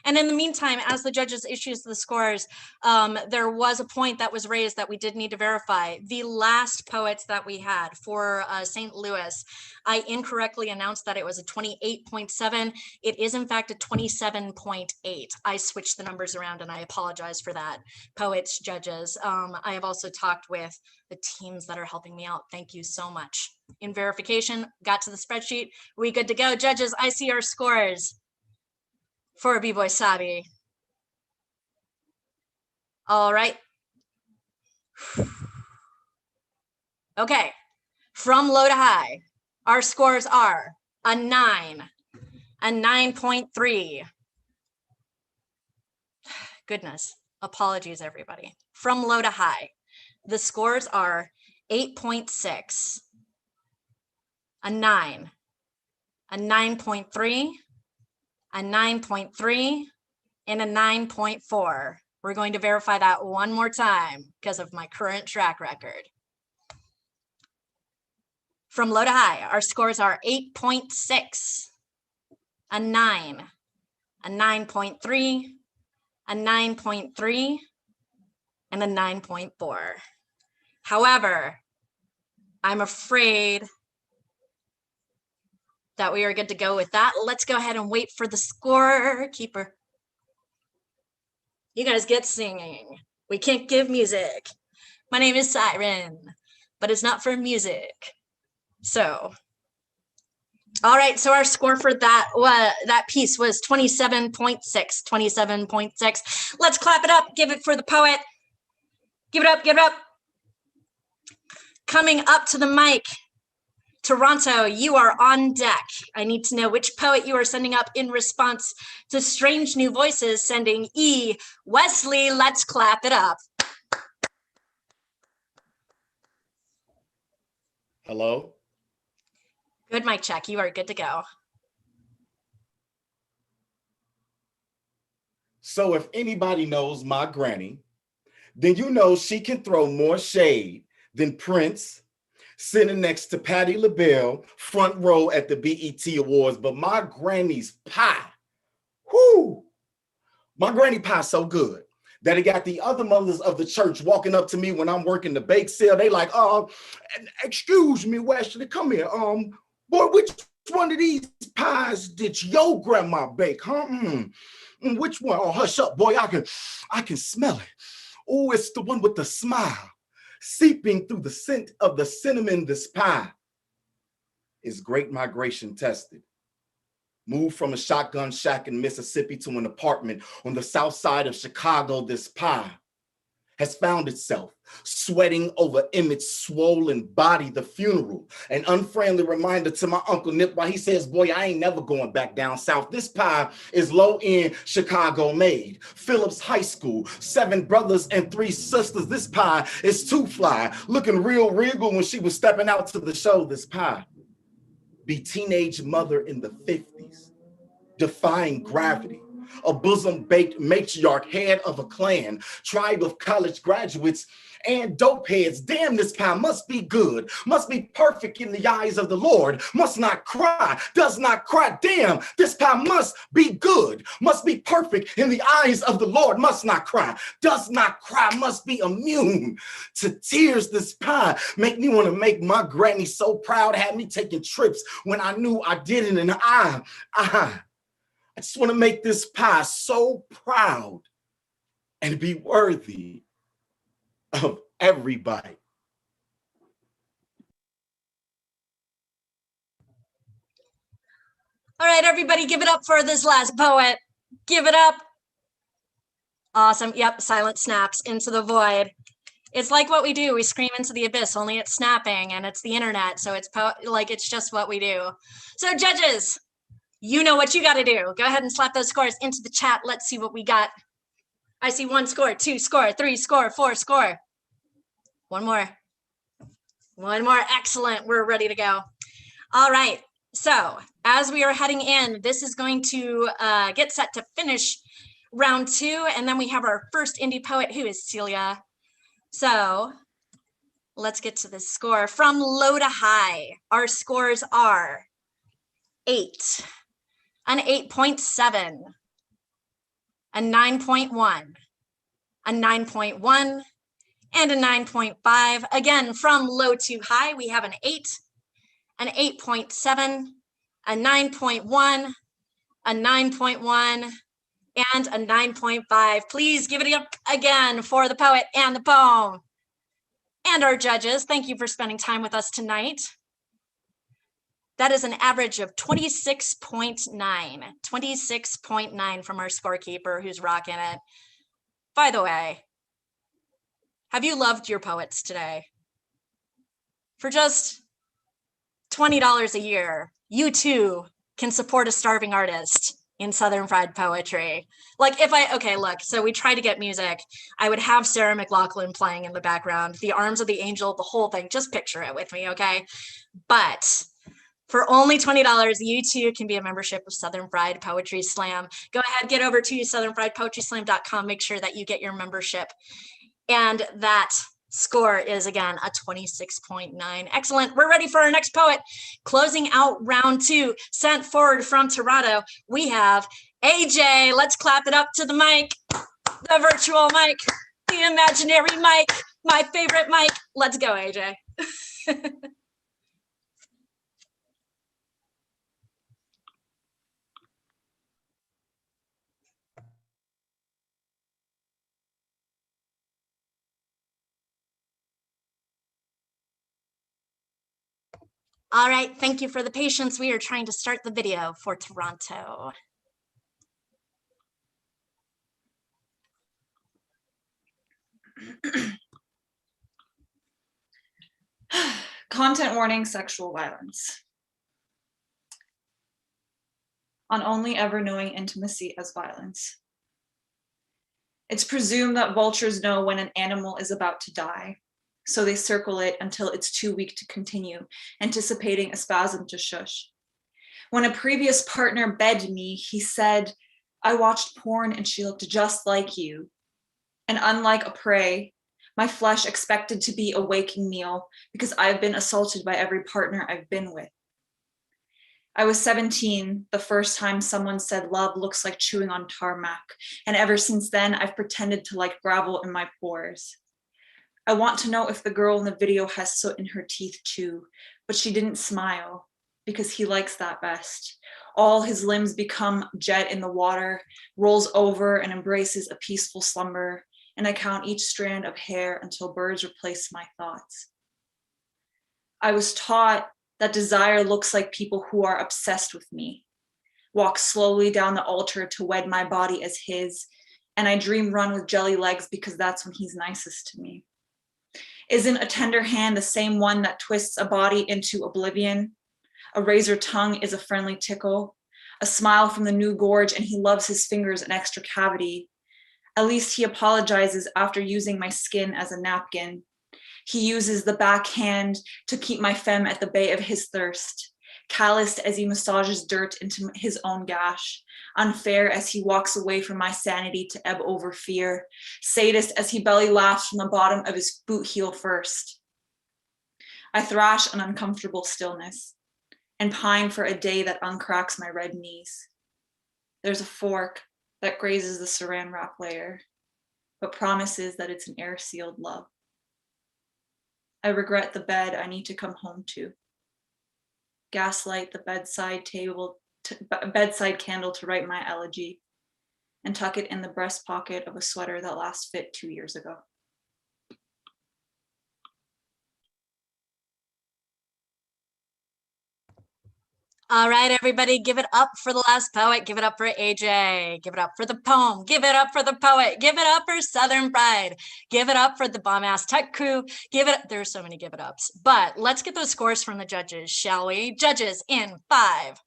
S2: And in the meantime, as the judges issues the scores, there was a point that was raised that we did need to verify. The last poets that we had for St. Louis, I incorrectly announced that it was a 28.7. It is in fact a 27.8. I switched the numbers around and I apologize for that. Poets, judges, I have also talked with the teams that are helping me out. Thank you so much. In verification, got to the spreadsheet. We good to go. Judges, I see our scores for B-Boy Sabi. All right. Okay, from low to high, our scores are a 9, a 9.3. Goodness, apologies everybody. From low to high, the scores are 8.6, a 9, a 9.3, a 9.3, and a 9.4. We're going to verify that one more time because of my current track record. From low to high, our scores are 8.6, a 9, a 9.3, a 9.3, and a 9.4. However, I'm afraid that we are good to go with that. Let's go ahead and wait for the scorekeeper. You guys get singing. We can't give music. My name is Siren, but it's not for music. So, all right, so our score for that piece was 27.6, 27.6. Let's clap it up, give it for the poet. Give it up, give it up. Coming up to the mic, Toronto, you are on deck. I need to know which poet you are sending up in response to Strange New Voices sending E. Wesley, let's clap it up.
S12: Hello?
S2: Good mic check, you are good to go.
S12: So if anybody knows my granny, then you know she can throw more shade than Prince, sitting next to Patti LaBelle, front row at the BET Awards. But my granny's pie, whoo, my granny pie so good that it got the other mothers of the church walking up to me when I'm working the bake sale. They like, excuse me, Wesley, come here. Boy, which one of these pies did your grandma bake, huh? Which one? Oh, hush up, boy, I can smell it. Oh, it's the one with the smile, seeping through the scent of the cinnamon. This pie is Great Migration tested. Moved from a shotgun shack in Mississippi to an apartment on the south side of Chicago, this pie has found itself sweating over Emmett's swollen body, the funeral. An unfriendly reminder to my Uncle Nip while he says, boy, I ain't never going back down south. This pie is low-end Chicago made. Phillips High School, 7 brothers and 3 sisters. This pie is too fly, looking real regal when she was stepping out to the show. This pie be teenage mother in the 50s, defying gravity. A bosom-baked matriarch, head of a clan, tribe of college graduates and dope heads. Damn, this pie must be good, must be perfect in the eyes of the Lord, must not cry, does not cry. Damn, this pie must be good, must be perfect in the eyes of the Lord, must not cry, does not cry, must be immune to tears. This pie make me want to make my granny so proud, had me taking trips when I knew I didn't, and I just want to make this pie so proud and be worthy of everybody.
S2: All right, everybody, give it up for this last poet. Give it up. Awesome. Yep, silent snaps into the void. It's like what we do. We scream into the abyss, only it's snapping and it's the internet. So it's it's just what we do. So judges, you know what you got to do. Go ahead and slap those scores into the chat. Let's see what we got. I see 1 score, 2 score, 3 score, 4 score. One more. One more. Excellent. We're ready to go. All right. So as we are heading in, this is going to get set to finish round 2. And then we have our first indie poet, who is Celia. So let's get to the score. From low to high, our scores are 8, an 8.7, a 9.1, a 9.1, and a 9.5. Again, from low to high, we have an 8, an 8.7, a 9.1, a 9.1, and a 9.5. Please give it up again for the poet and the poem. And our judges, thank you for spending time with us tonight. That is an average of 26.9, 26.9 from our scorekeeper who's rocking it. By the way, have you loved your poets today? For just $20 a year, you too can support a starving artist in Southern Fried Poetry. Like okay, look, so we try to get music. I would have Sarah McLachlan playing in the background, The Arms of the Angel, the whole thing. Just picture it with me, okay? But for only $20, you too can be a membership of Southern Fried Poetry Slam. Go ahead, get over to southernfriedpoetryslam.com. Make sure that you get your membership. And that score is, again, a 26.9. Excellent. We're ready for our next poet. Closing out round 2, sent forward from Toronto, we have AJ. Let's clap it up to the mic, the virtual mic, the imaginary mic, my favorite mic. Let's go, AJ. All right, thank you for the patience. We are trying to start the video for Toronto.
S13: Content warning: sexual violence. On only ever knowing intimacy as violence. It's presumed that vultures know when an animal is about to die, so they circle it until it's too weak to continue, anticipating a spasm to shush. When a previous partner begged me, he said, "I watched porn and she looked just like you." And unlike a prey, my flesh expected to be a waking meal because I've been assaulted by every partner I've been with. I was 17 the first time someone said love looks like chewing on tarmac, and ever since then I've pretended to like gravel in my pores. I want to know if the girl in the video has soot in her teeth too, but she didn't smile because he likes that best. All his limbs become jet in the water, rolls over and embraces a peaceful slumber, and I count each strand of hair until birds replace my thoughts. I was taught that desire looks like people who are obsessed with me, walk slowly down the altar to wed my body as his, and I dream run with jelly legs because that's when he's nicest to me. Isn't a tender hand the same one that twists a body into oblivion? A razor tongue is a friendly tickle, a smile from the new gorge, and he loves his fingers an extra cavity. At least he apologizes after using my skin as a napkin. He uses the backhand to keep my femme at the bay of his thirst, calloused as he massages dirt into his own gash, unfair as he walks away from my sanity to ebb over fear, sadist as he belly laughs from the bottom of his boot heel first. I thrash an uncomfortable stillness and pine for a day that uncracks my red knees. There's a fork that grazes the saran wrap layer, but promises that it's an air-sealed love. I regret the bed I need to come home to. Gaslight the bedside candle to write my elegy, and tuck it in the breast pocket of a sweater that last fit 2 years ago.
S2: All right, everybody, give it up for the last poet. Give it up for AJ. Give it up for the poem. Give it up for the poet. Give it up for Southern Pride. Give it up for the bomb-ass tech crew. There's so many give it ups. But let's get those scores from the judges, shall we? Judges in 5,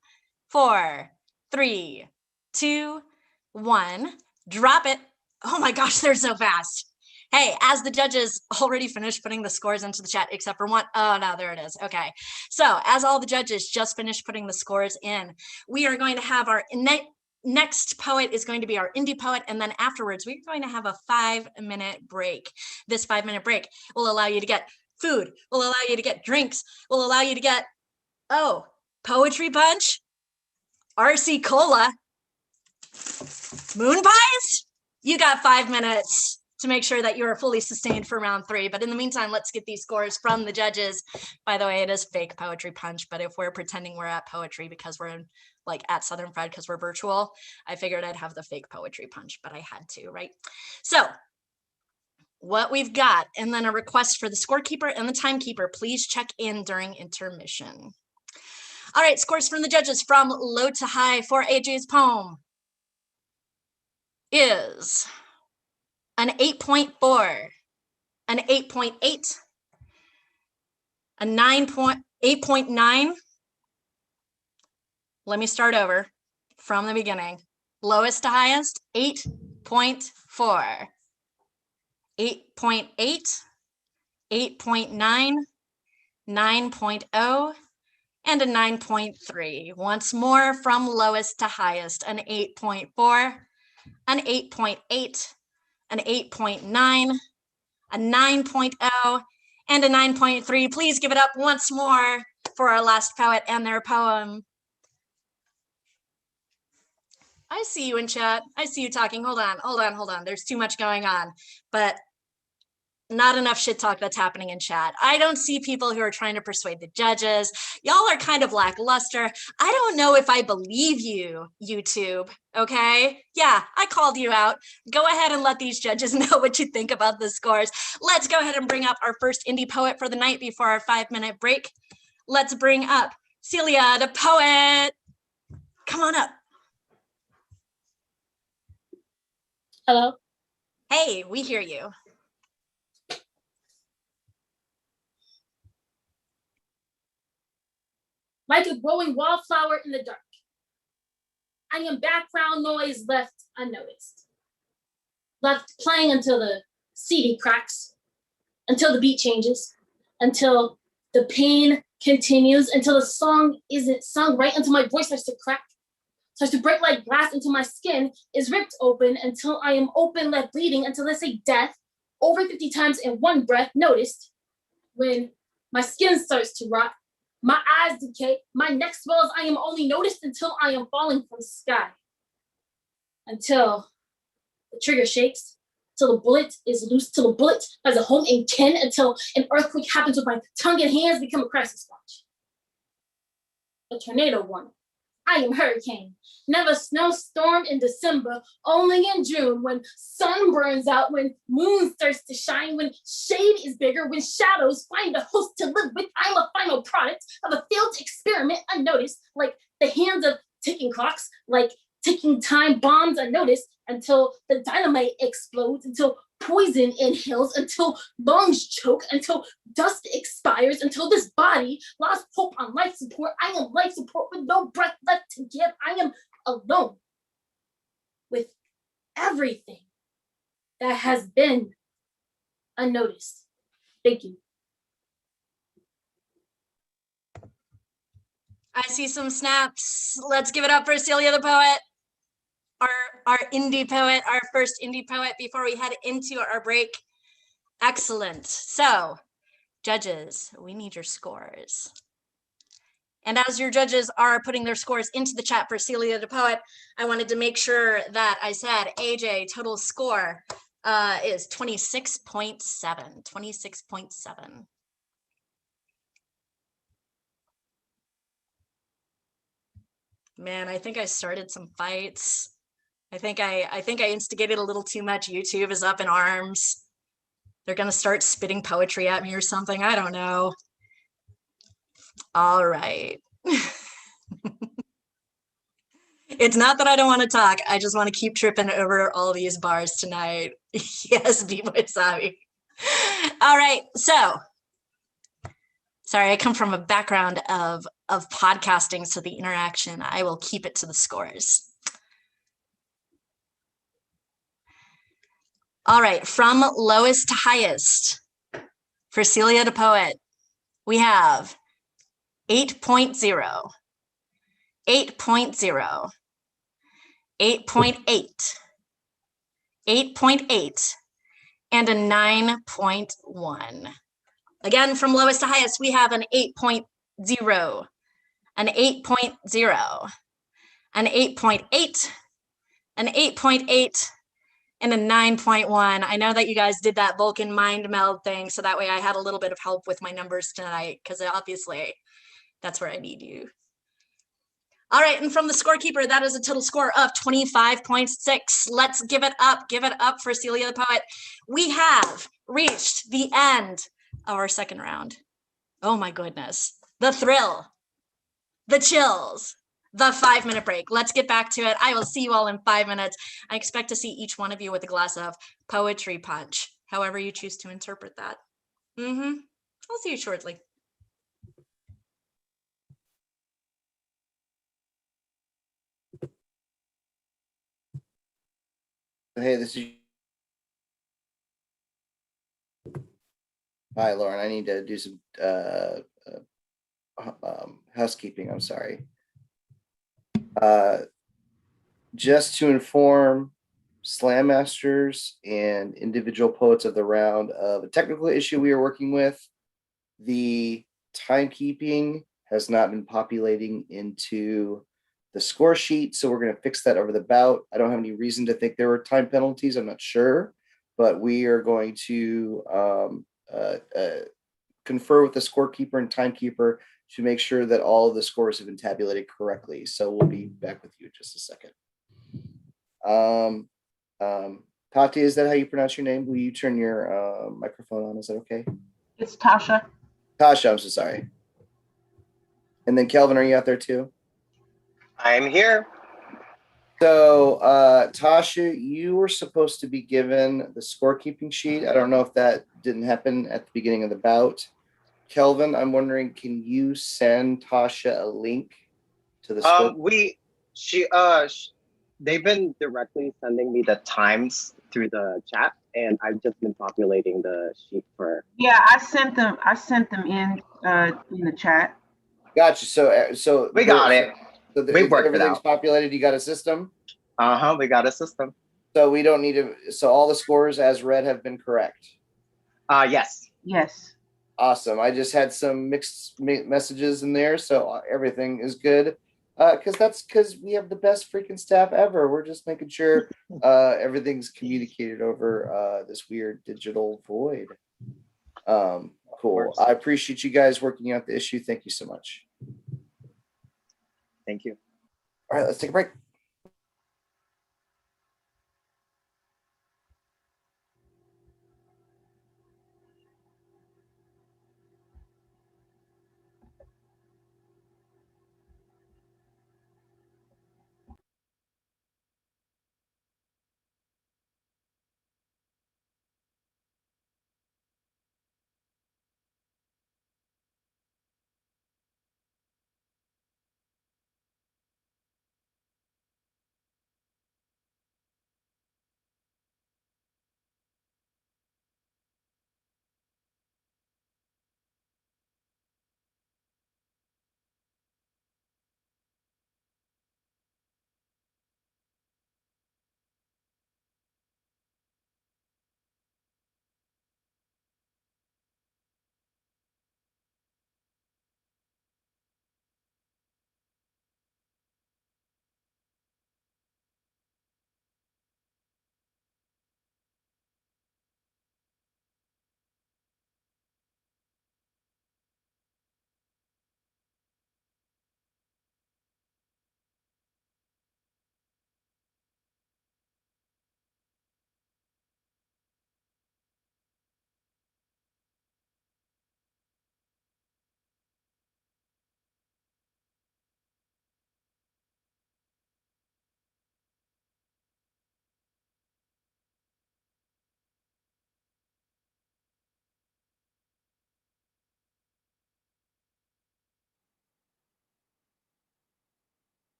S2: 4, 3, 2, 1. Drop it. Oh my gosh, they're so fast. Hey, as the judges already finished putting the scores into the chat, except for one. Oh, no, there it is. Okay. So as all the judges just finished putting the scores in, we are going to have our next poet is going to be our indie poet. And then afterwards, we're going to have a 5-minute break. This 5-minute break will allow you to get food, will allow you to get drinks, will allow you to get, oh, poetry punch, RC Cola, moon pies. You got 5 minutes to make sure that you are fully sustained for round 3. But in the meantime, let's get these scores from the judges. By the way, it is fake poetry punch, but if we're pretending we're at poetry because we're in, like at Southern Fried because we're virtual, I figured I'd have the fake poetry punch, but I had to, right? So what we've got, and then a request for the scorekeeper and the timekeeper, please check in during intermission. All right, scores from the judges from low to high for AJ's poem is an 8.4, an 8.8, a 8.9. Let me start over from the beginning. Lowest to highest, 8.4, 8.8, 8.9, 9.0, and a 9.3. Once more from lowest to highest, an 8.4, an 8.8, an 8.9, a 9.0, and a 9.3. Please give it up once more for our last poet and their poem. I see you in chat. I see you talking. Hold on. There's too much going on, but not enough shit talk that's happening in chat. I don't see people who are trying to persuade the judges. Y'all are kind of lackluster. I don't know if I believe you, YouTube, okay? Yeah, I called you out. Go ahead and let these judges know what you think about the scores. Let's go ahead and bring up our first indie poet for the night before our 5-minute break. Let's bring up Celia, the poet. Come on up.
S14: Hello.
S2: Hey, we hear you.
S14: Like a growing wallflower in the dark, I am background noise left unnoticed. Left playing until the CD cracks, until the beat changes, until the pain continues, until the song isn't sung right, until my voice starts to crack, starts to break like glass, until my skin is ripped open, until I am open, left bleeding, until they say death over 50 times in one breath, noticed when my skin starts to rot, my eyes decay, my neck swells, I am only noticed until I am falling from the sky. Until the trigger shakes, till the bullet is loose, till the bullet has a home in kin, until an earthquake happens with my tongue and hands become a crisis watch. A tornado warning. I am hurricane. Never snowstorm in December, only in June, when sun burns out, when moon starts to shine, when shade is bigger, when shadows find a host to live with. I'm a final product of a failed experiment unnoticed, like the hands of ticking clocks, like ticking time bombs unnoticed, until the dynamite explodes, until poison inhales, until lungs choke, until dust expires, until this body lost hope on life support. I am life support with no breath left to give. I am alone with everything that has been unnoticed. Thank you.
S2: I see some snaps. Let's give it up for Celia the poet. Our indie poet, our first indie poet before we head into our break. Excellent. So, judges, we need your scores. And as your judges are putting their scores into the chat for Celia the poet, I wanted to make sure that I said AJ total score is 26.7, 26.7. Man, I think I started some fights. I think I instigated a little too much. YouTube is up in arms. They're gonna start spitting poetry at me or something. I don't know. All right. It's not that I don't want to talk. I just want to keep tripping over all these bars tonight. Yes, B-Boy Sabi. All right, so sorry, I come from a background of podcasting, so the interaction, I will keep it to the scores. All right, from lowest to highest for Celia the Poet, we have 8.0, 8.0, 8.8, 8.8, and a 9.1. Again, from lowest to highest, we have an 8.0, an 8.0, an 8.8, an 8.8, and a 9.1. I know that you guys did that Vulcan mind meld thing, so that way I had a little bit of help with my numbers tonight, because obviously that's where I need you. All right, and from the scorekeeper, that is a total score of 25.6. Let's give it up for Celia the Poet. We have reached the end of our second round. Oh my goodness. The thrill, the chills, the 5-minute break. Let's get back to it. I will see you all in 5 minutes. I expect to see each one of you with a glass of poetry punch, however you choose to interpret that. I'll see you shortly.
S15: Hey, this is. Hi, Lauren. I need to do some housekeeping. I'm sorry. Just to inform Slam Masters and individual poets of the round of a technical issue we are working with. The timekeeping has not been populating into the score sheet, so we're going to fix that over the bout. I don't have any reason to think there were time penalties. I'm not sure, but we are going to confer with the scorekeeper and timekeeper to make sure that all of the scores have been tabulated correctly. So we'll be back with you in just a second. Tati, is that how you pronounce your name? Will you turn your microphone on? Is that okay?
S4: It's Tasha.
S15: Tasha, I'm so sorry. And then Kelvin, are you out there too?
S16: I'm here.
S15: So, Tasha, you were supposed to be given the scorekeeping sheet. I don't know if that didn't happen at the beginning of the bout. Kelvin, I'm wondering, can you send Tasha a link to the score?
S16: They've been directly sending me the times through the chat, and I've just been populating the sheet for.
S4: Yeah, I sent them in the chat.
S15: Gotcha. So
S16: we got it.
S15: So
S16: we worked it
S15: everything's
S16: out.
S15: Populated. You got a system.
S16: We got a system.
S15: So we don't need to. So all the scores as read have been correct.
S16: Yes.
S4: Yes.
S15: Awesome. I just had some mixed messages in there, so everything is good. Because we have the best freaking staff ever. We're just making sure everything's communicated over this weird digital void. Cool. I appreciate you guys working out the issue. Thank you so much.
S16: Thank you.
S15: All right, let's take a break.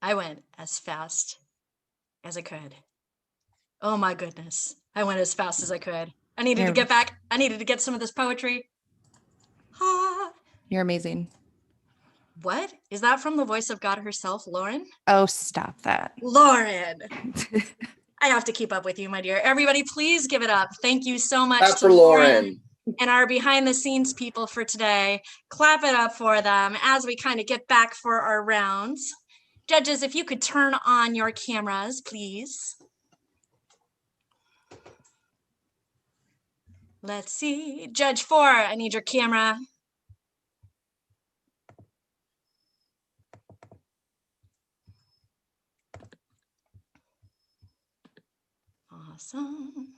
S2: I went as fast as I could. Oh my goodness. I went as fast as I could. I needed to get back. I needed to get some of this poetry. Ah.
S17: You're amazing.
S2: What? Is that from the voice of God herself, Lauren?
S17: Oh, stop that.
S2: Lauren. I have to keep up with you, my dear. Everybody, please give it up. Thank you so much
S15: Clap
S2: to
S15: for Lauren.
S2: and our behind the scenes people for today. Clap it up for them as we kind of get back for our rounds. Judges, if you could turn on your cameras, please. Let's see. Judge 4, I need your camera. Awesome.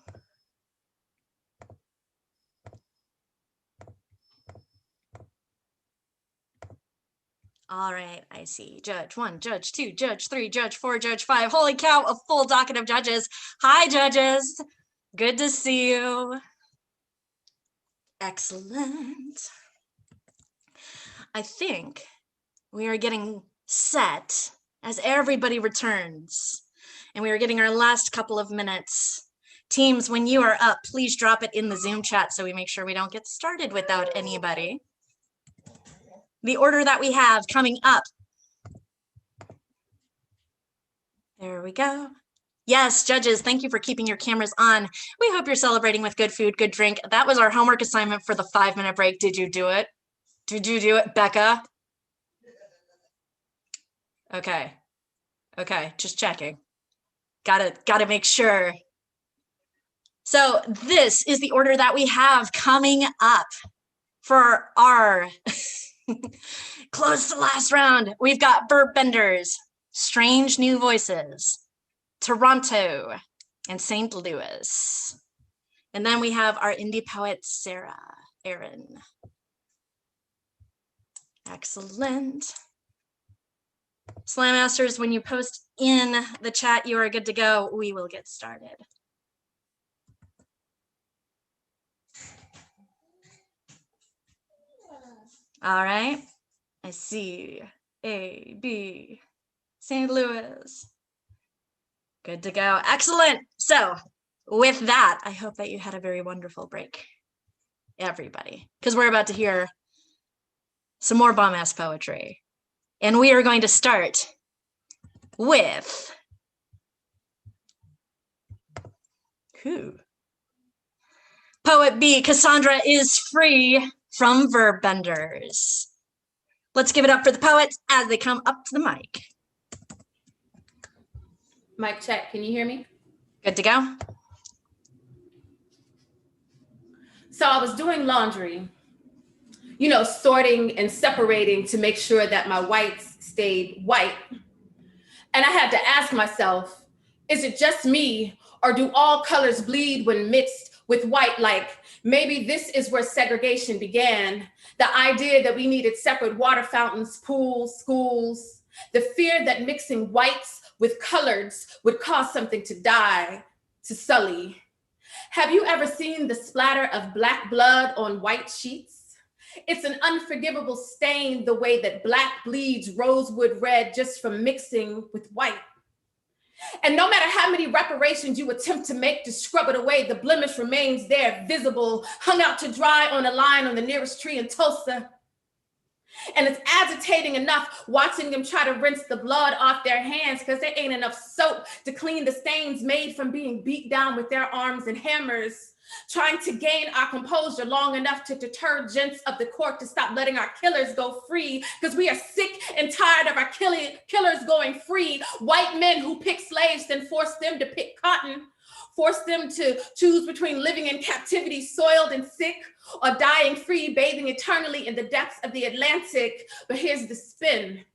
S2: All right, I see. Judge 1, Judge 2, Judge 3, Judge 4, Judge 5. Holy cow, a full docket of judges. Hi, judges. Good to see you. Excellent. I think we are getting set as everybody returns, and we are getting our last couple of minutes. Teams, when you are up, please drop it in the Zoom chat so we make sure we don't get started without anybody. The order that we have coming up. There we go. Yes, judges, thank you for keeping your cameras on. We hope you're celebrating with good food, good drink. That was our homework assignment for the 5-minute break. Did you do it? Did you do it, Becca? Okay. Okay, just checking. Gotta make sure. So this is the order that we have coming up for our close to last round. We've got Verb Benders, Strange New Voices, Toronto, and St. Louis. And then we have our indie poet, Sarah Aaron. Excellent. Slam Masters, when you post in the chat, you are good to go. We will get started. All right. I see A, B, St. Louis. Good to go. Excellent. So with that, I hope that you had a very wonderful break, everybody, because we're about to hear some more bomb-ass poetry. And we are going to start with Poet B, Cassandra is free from Verb Benders. Let's give it up for the poets as they come up to the mic.
S8: Mic check, can you hear me?
S2: Good to go.
S8: So I was doing laundry, you know, sorting and separating to make sure that my whites stayed white. And I had to ask myself, is it just me, or do all colors bleed when mixed with white? Like maybe this is where segregation began. The idea that we needed separate water fountains, pools, schools, the fear that mixing whites with coloreds would cause something to die, to sully. Have you ever seen the splatter of black blood on white sheets? It's an unforgivable stain, the way that black bleeds rosewood red just from mixing with white. And no matter how many reparations you attempt to make to scrub it away, the blemish remains there, visible, hung out to dry on a line on the nearest tree in Tulsa. And it's agitating enough watching them try to rinse the blood off their hands because there ain't enough soap to clean the stains made from being beat down with their arms and hammers, trying to gain our composure long enough to deter gents of the court to stop letting our killers go free, because we are sick and tired of our killers going free. White men who pick slaves then force them to pick cotton, force them to choose between living in captivity, soiled and sick, or dying free, bathing eternally in the depths of the Atlantic. But here's the spin.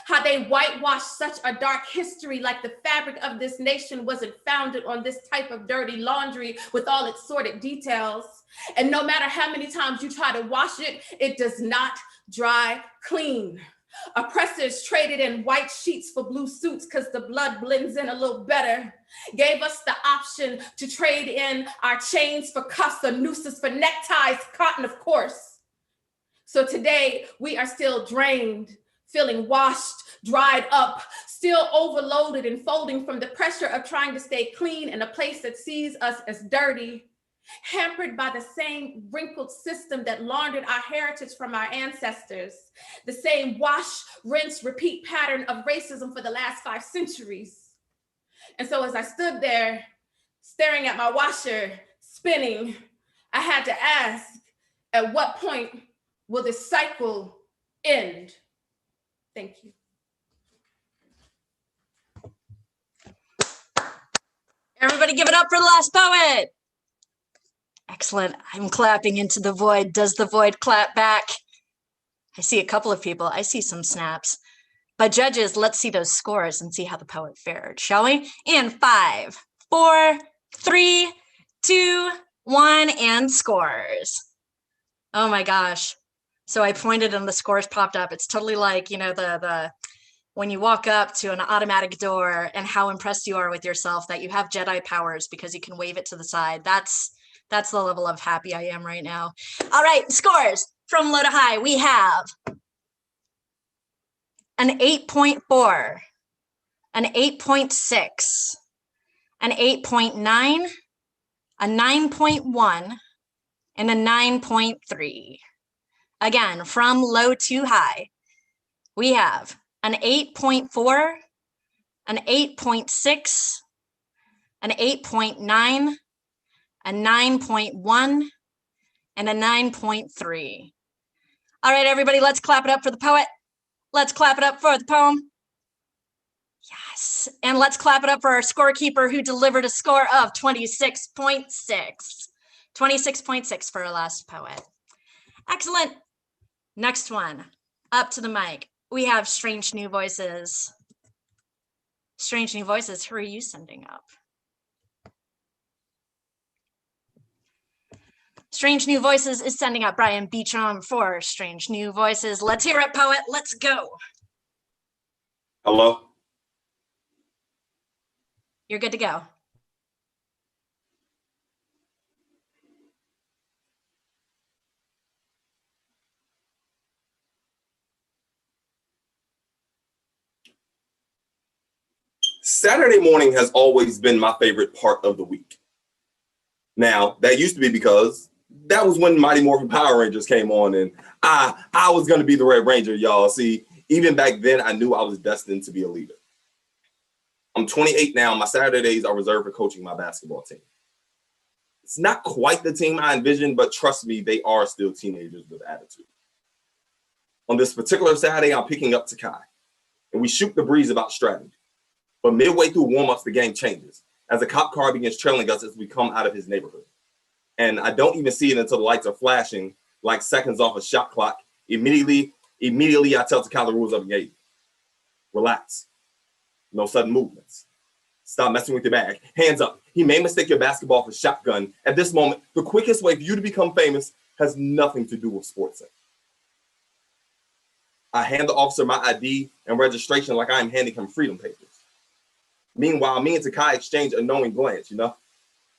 S8: How they whitewash such a dark history, like the fabric of this nation wasn't founded on this type of dirty laundry with all its sordid details. And no matter how many times you try to wash it, it does not dry clean. Oppressors traded in white sheets for blue suits because the blood blends in a little better. Gave us the option to trade in our chains for cuffs or nooses for neckties, cotton, of course. So today we are still drained, feeling washed, dried up, still overloaded and folding from the pressure of trying to stay clean in a place that sees us as dirty, hampered by the same wrinkled system that laundered our heritage from our ancestors, the same wash, rinse, repeat pattern of racism for the last 5 centuries. And so as I stood there, staring at my washer, spinning, I had to ask, at what point will this cycle end? Thank you.
S2: Everybody give it up for the last poet. Excellent. I'm clapping into the void. Does the void clap back? I see a couple of people. I see some snaps. But judges, let's see those scores and see how the poet fared, shall we? In 5, 4, 3, 2, 1, and scores. Oh my gosh. So I pointed and the scores popped up. It's totally like, you know, the when you walk up to an automatic door and how impressed you are with yourself that you have Jedi powers because you can wave it to the side. That's the level of happy I am right now. All right, scores from low to high. We have an 8.4, an 8.6, an 8.9, a 9.1, and a 9.3. Again, from low to high, we have an 8.4, an 8.6, an 8.9, a 9.1, and a 9.3. All right, everybody, let's clap it up for the poet. Let's clap it up for the poem. Yes, and let's clap it up for our scorekeeper who delivered a score of 26.6. 26.6 for our last poet. Excellent. Next one, up to the mic. We have Strange New Voices. Strange New Voices, who are you sending up? Strange New Voices is sending up Brian Beecham for Strange New Voices. Let's hear it, poet. Let's go.
S18: Hello?
S2: You're good to go.
S18: Saturday morning has always been my favorite part of the week. Now, that used to be because that was when Mighty Morphin Power Rangers came on, and I was going to be the Red Ranger, y'all. See, even back then, I knew I was destined to be a leader. I'm 28 now. My Saturdays are reserved for coaching my basketball team. It's not quite the team I envisioned, but trust me, they are still teenagers with attitude. On this particular Saturday, I'm picking up Takai, and we shoot the breeze about strategy. But midway through warm-ups, the game changes as a cop car begins trailing us as we come out of his neighborhood. And I don't even see it until the lights are flashing like seconds off a shot clock. Immediately I tell Takai the rules of the game. Relax. No sudden movements. Stop messing with your bag. Hands up. He may mistake your basketball for shotgun. At this moment, the quickest way for you to become famous has nothing to do with sports. I hand the officer my ID and registration like I am handing him freedom papers. Meanwhile, me and Takai exchange a knowing glance, a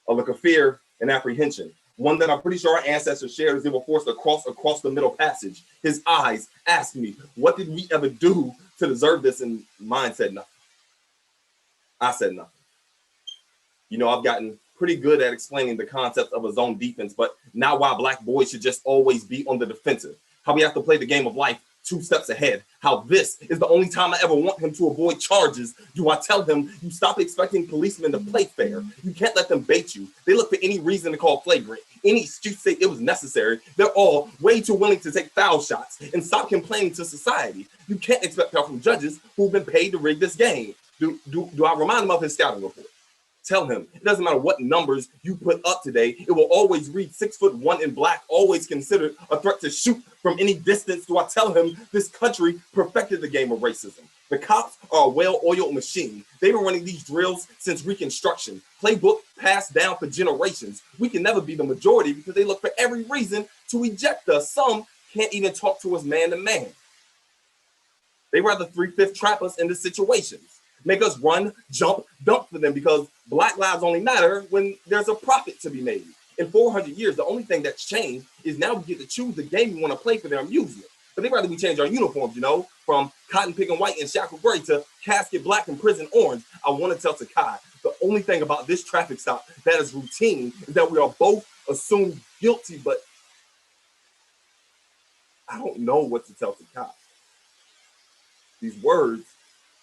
S18: look of fear and apprehension. One that I'm pretty sure our ancestors shared as they were forced to cross across the middle passage. His eyes asked me, what did we ever do to deserve this? And mine said nothing. I said nothing. I've gotten pretty good at explaining the concept of a zone defense, but now why black boys should just always be on the defensive. How we have to play the game of life 2 steps ahead. How this is the only time I ever want him to avoid charges. Do I tell him, you stop expecting policemen to play fair. You can't let them bait you. They look for any reason to call flagrant, any excuse to say it was necessary. They're all way too willing to take foul shots and stop complaining to society. You can't expect help from judges who've been paid to rig this game. Do I remind him of his scouting report? Tell him, it doesn't matter what numbers you put up today, it will always read 6'1" in black, always considered a threat to shoot from any distance. Do I tell him this country perfected the game of racism? The cops are a well-oiled machine. They've been running these drills since Reconstruction. Playbook passed down for generations. We can never be the majority because they look for every reason to eject us. Some can't even talk to us man to man. They rather 3/5 trap us into situations. Make us run, jump, dump for them because black lives only matter when there's a profit to be made. In 400 years, the only thing that's changed is now we get to choose the game we want to play for their amusement. But they'd rather we change our uniforms, you know, from cotton picking white and shackle gray to casket black and prison orange. I want to tell Takai, the only thing about this traffic stop that is routine is that we are both assumed guilty, but I don't know what to tell Takai. These words,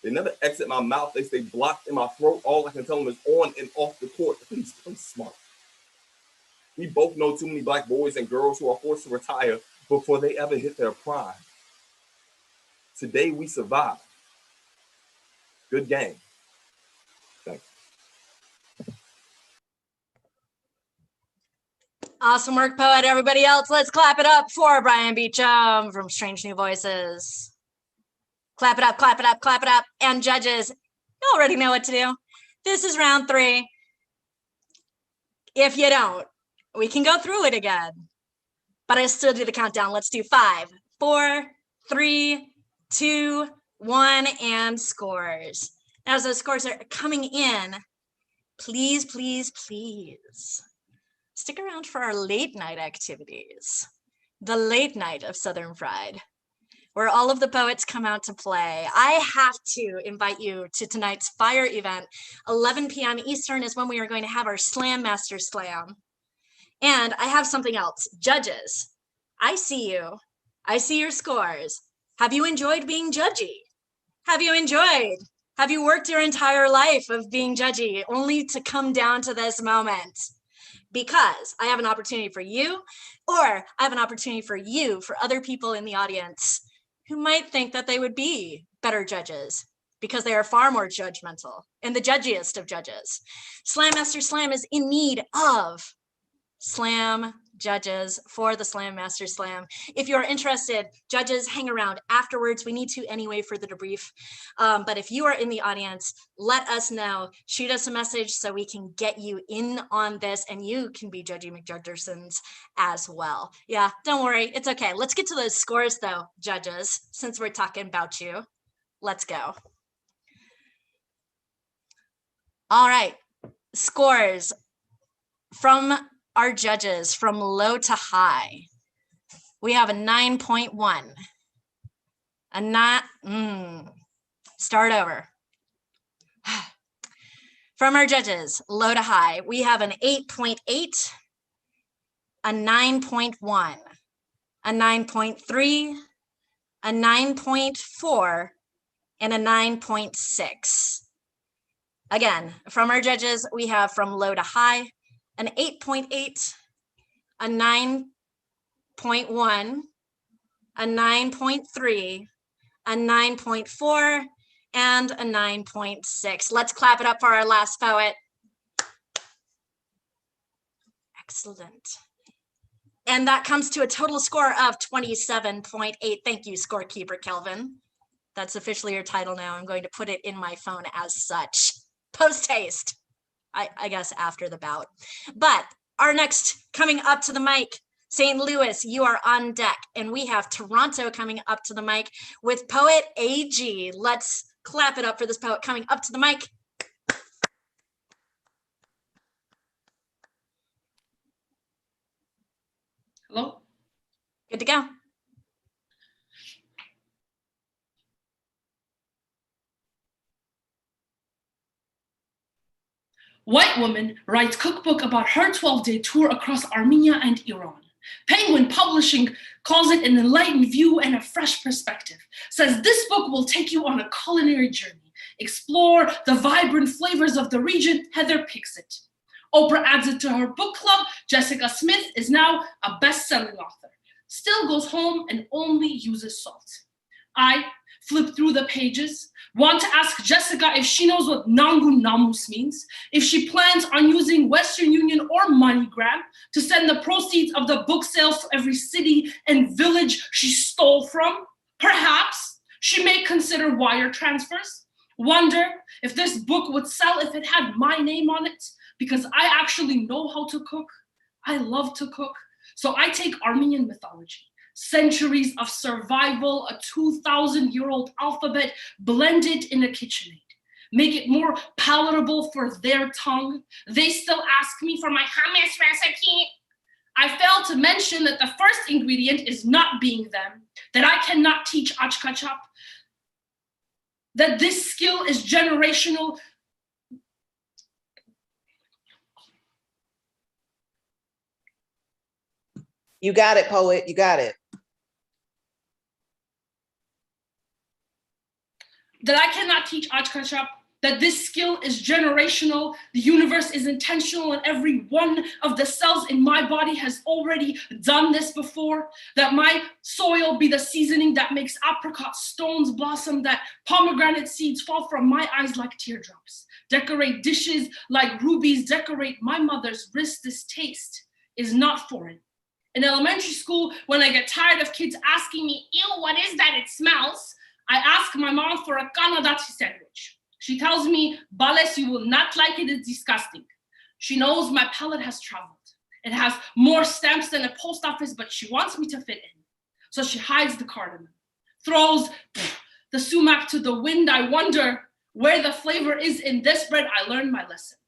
S18: they never exit my mouth. They stay blocked in my throat. All I can tell them is on and off the court. Please, play smart. We both know too many Black boys and girls who are forced to retire before they ever hit their prime. Today we survive. Good game. Thanks.
S2: Awesome work, poet. Everybody else, let's clap it up for Brian Beecham from Strange New Voices. Clap it up, clap it up, clap it up. And judges, you already know what to do. This is round 3. If you don't, we can go through it again. But I still do the countdown. Let's do 5, 4, 3, 2, 1, and scores. Now, as those scores are coming in, please, please, please stick around for our late night activities. The late night of Southern Fried, where all of the poets come out to play. I have to invite you to tonight's fire event. 11 p.m. Eastern is when we are going to have our Slam Master Slam. And I have something else. Judges, I see you. I see your scores. Have you enjoyed being judgy? Have you enjoyed? Have you worked your entire life of being judgy only to come down to this moment? Because I have an opportunity for you, or I have an opportunity for you, for other people in the audience who might think that they would be better judges because they are far more judgmental and the judgiest of judges. Slam Master Slam is in need of Slam judges for the Slam Master Slam. If you're interested, judges, hang around afterwards. We need to anyway for the debrief. But if you are in the audience, let us know. Shoot us a message so we can get you in on this, and you can be Judgy McJudgersons as well. Yeah, don't worry. It's okay. Let's get to those scores though, judges, since we're talking about you. Let's go. All right. Scores from our judges from low to high. We have a 9.1. Start over. From our judges, low to high, we have an 8.8, a 9.1, a 9.3, a 9.4, and a 9.6. Again, from our judges, we have from low to high, an 8.8, a 9.1, a 9.3, a 9.4, and a 9.6. Let's clap it up for our last poet. Excellent. And that comes to a total score of 27.8. Thank you, scorekeeper Kelvin. That's officially your title now. I'm going to put it in my phone as such. Post haste. I guess after the bout. But our next coming up to the mic, St. Louis, you are on deck. And we have Toronto coming up to the mic with poet AG. Let's clap it up for this poet coming up to the mic.
S19: Hello?
S2: Good to go.
S19: White woman writes cookbook about her 12-day tour across Armenia and Iran. Penguin Publishing calls it an enlightened view and a fresh perspective. Says this book will take you on a culinary journey. Explore the vibrant flavors of the region. Heather picks it. Oprah adds it to her book club. Jessica Smith is now a best-selling author. Still goes home and only uses salt. I flip through the pages. Want to ask Jessica if she knows what Nangu Namus means, if she plans on using Western Union or MoneyGram to send the proceeds of the book sales to every city and village she stole from. Perhaps she may consider wire transfers. Wonder if this book would sell if it had my name on it, because I actually know how to cook. I love to cook. So I take Armenian mythology, centuries of survival, a 2,000-year-old alphabet, blend it in a KitchenAid, make it more palatable for their tongue. They still ask me for my hummus recipe. I failed to mention that the first ingredient is not being them, that I cannot teach Achkachap, that this skill is generational.
S20: You got it, poet, you got it.
S19: That I cannot teach Achkachap, that this skill is generational, the universe is intentional, and every one of the cells in my body has already done this before, that my soil be the seasoning that makes apricot stones blossom, that pomegranate seeds fall from my eyes like teardrops, decorate dishes like rubies, decorate my mother's wrist. This taste is not foreign. In elementary school, when I get tired of kids asking me, ew, what is that, it smells, I ask my mom for a Kannadati sandwich. She tells me, Bales, you will not like it, it's disgusting. She knows my palate has traveled. It has more stamps than a post office, but she wants me to fit in. So she hides the cardamom, throws the sumac to the wind. I wonder where the flavor is in this bread. I learned my lesson.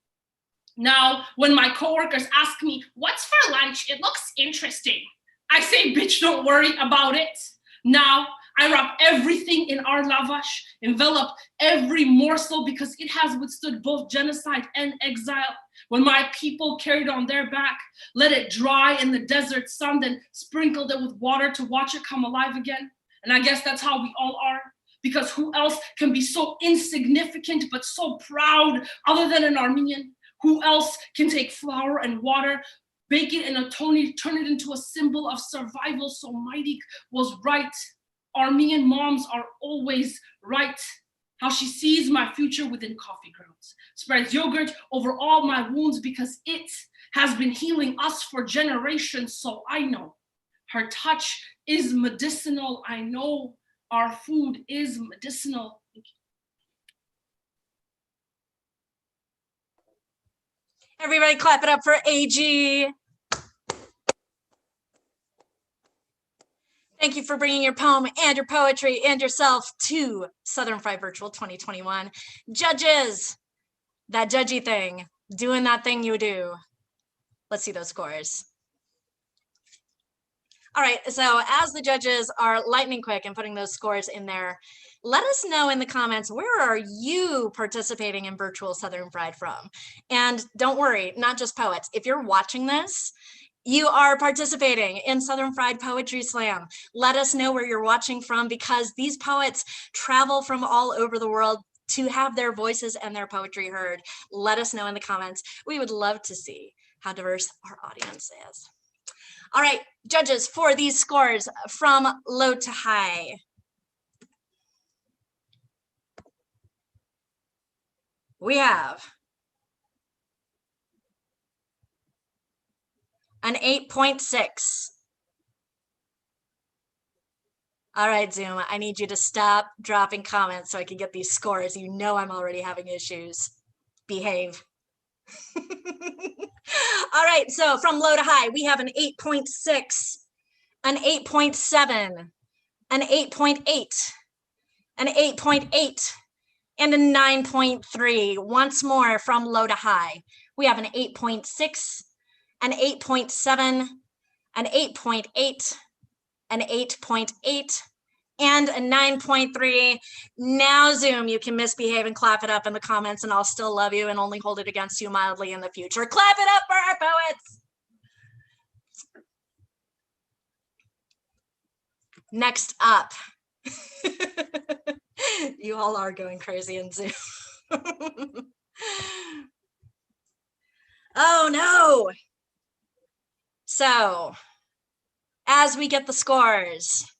S19: Now, when my coworkers ask me, what's for lunch? It looks interesting. I say, bitch, don't worry about it. Now, I wrap everything in our lavash, envelop every morsel because it has withstood both genocide and exile. When my people carried on their back, let it dry in the desert sun, then sprinkled it with water to watch it come alive again. And I guess that's how we all are, because who else can be so insignificant but so proud other than an Armenian? Who else can take flour and water, bake it in a tony, turn it into a symbol of survival? So Maidik was right. Armenian moms are always right. How she sees my future within coffee grounds, spreads yogurt over all my wounds because it has been healing us for generations. So I know her touch is medicinal. I know our food is medicinal.
S2: Everybody clap it up for AG. Thank you for bringing your poem and your poetry and yourself to Southern Fried Virtual 2021. Judges, that judgy thing, doing that thing you do. Let's see those scores. All right, so as the judges are lightning quick and putting those scores in there, let us know in the comments, where are you participating in Virtual Southern Fried from? And don't worry, not just poets. If you're watching this, you are participating in Southern Fried Poetry Slam. Let us know where you're watching from, because these poets travel from all over the world to have their voices and their poetry heard. Let us know in the comments. We would love to see how diverse our audience is. All right, judges, for these scores from low to high. We have an 8.6. All right, Zoom, I need you to stop dropping comments so I can get these scores. You know I'm already having issues. Behave. All right, so from low to high, we have an 8.6, an 8.7, an 8.8, an 8.8, and a 9.3. Once more from low to high, we have an 8.6, an 8.7, an 8.8, an 8.8, and a 9.3. Now, Zoom, you can misbehave and clap it up in the comments, and I'll still love you and only hold it against you mildly in the future. Clap it up for our poets. Next up. You all are going crazy in Zoom. Oh, no. So, as we get the scores,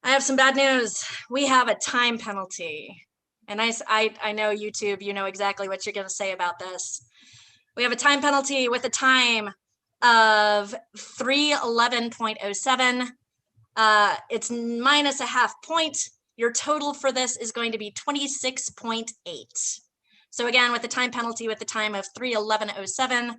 S2: I have some bad news. We have a time penalty. And I know YouTube, you know exactly what you're going to say about this. We have a time penalty with a time of 3:11.07. It's minus a half point. Your total for this is going to be 26.8. So again, with the time penalty with the time of 3:11.07,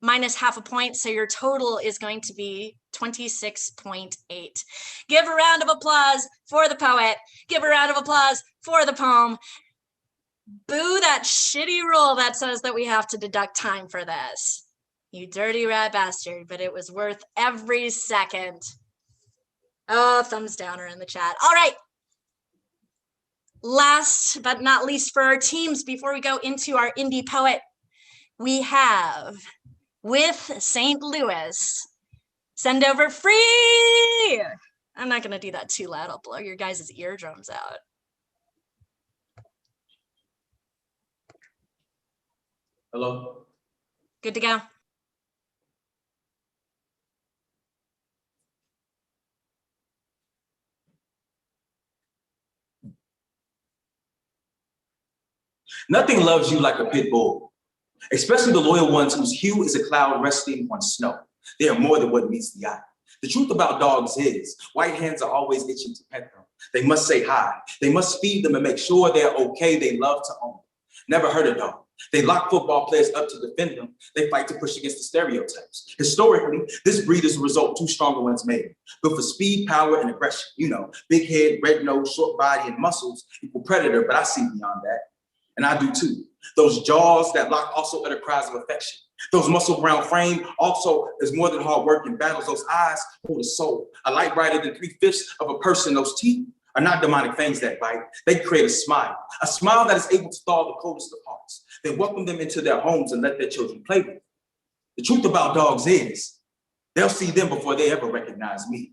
S2: minus half a point, so your total is going to be 26.8. Give a round of applause for the poet. Give a round of applause for the poem. Boo that shitty rule that says that we have to deduct time for this. You dirty rat bastard, but it was worth every second. Oh, thumbs down are in the chat. All right. Last but not least for our teams, before we go into our indie poet, we have with St. Louis, Send Over Free. I'm not going to do that too loud. I'll blow your guys' eardrums out.
S5: Hello?
S2: Good to go.
S10: Nothing loves you like a pit bull, especially the loyal ones whose hue is a cloud resting on snow. They are more than what meets the eye. The truth about dogs is, white hands are always itching to pet them. They must say hi. They must feed them and make sure they're okay. They love to own them. Never hurt a dog. They lock football players up to defend them. They fight to push against the stereotypes. Historically, this breed is a result of two stronger ones made. Built for speed, power, and aggression. You know, big head, red nose, short body, and muscles equal predator, but I see beyond that. And I do too. Those jaws that lock also utter cries of affection. Those muscle brown frame also is more than hard work and battles. Those eyes hold a soul, a light brighter than 3/5 of a person. Those teeth are not demonic fangs that bite. They create a smile that is able to thaw the coldest of hearts. They welcome them into their homes and let their children play with them. The truth about dogs is, they'll see them before they ever recognize me.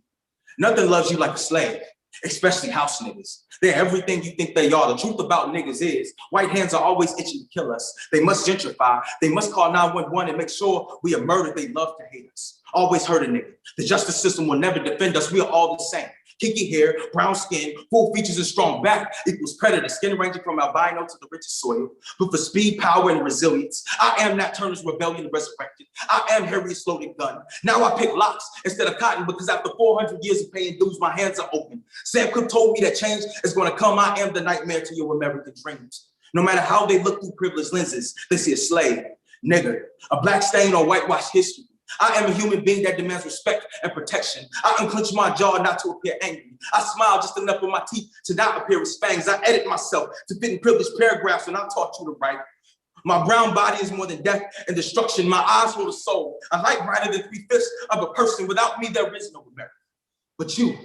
S10: Nothing loves you like a slave, especially house niggas. They're everything you think they are. The truth about niggas is, white hands are always itching to kill us. They must gentrify. They must call 911 and make sure we are murdered. They love to hate us. Always hurt a nigga. The justice system will never defend us. We are all the same. Kinky hair, brown skin, full features and strong back equals predator. Skin ranging from albino to the richest soil. But for speed, power, and resilience, I am Nat Turner's rebellion resurrected. I am Harriet's loaded gun. Now I pick locks instead of cotton because after 400 years of paying dues, my hands are open. Sam Cooke told me that change is going to come. I am the nightmare to your American dreams. No matter how they look through privileged lenses, they see a slave, nigger, a black stain on whitewashed history. I am a human being that demands respect and protection. I unclench my jaw not to appear angry. I smile just enough with my teeth to not appear as fangs. I edit myself to fit in privileged paragraphs when I taught you to write. My brown body is more than death and destruction. My eyes hold a soul, a light brighter than 3/5 of a person. Without me, there is no America. But you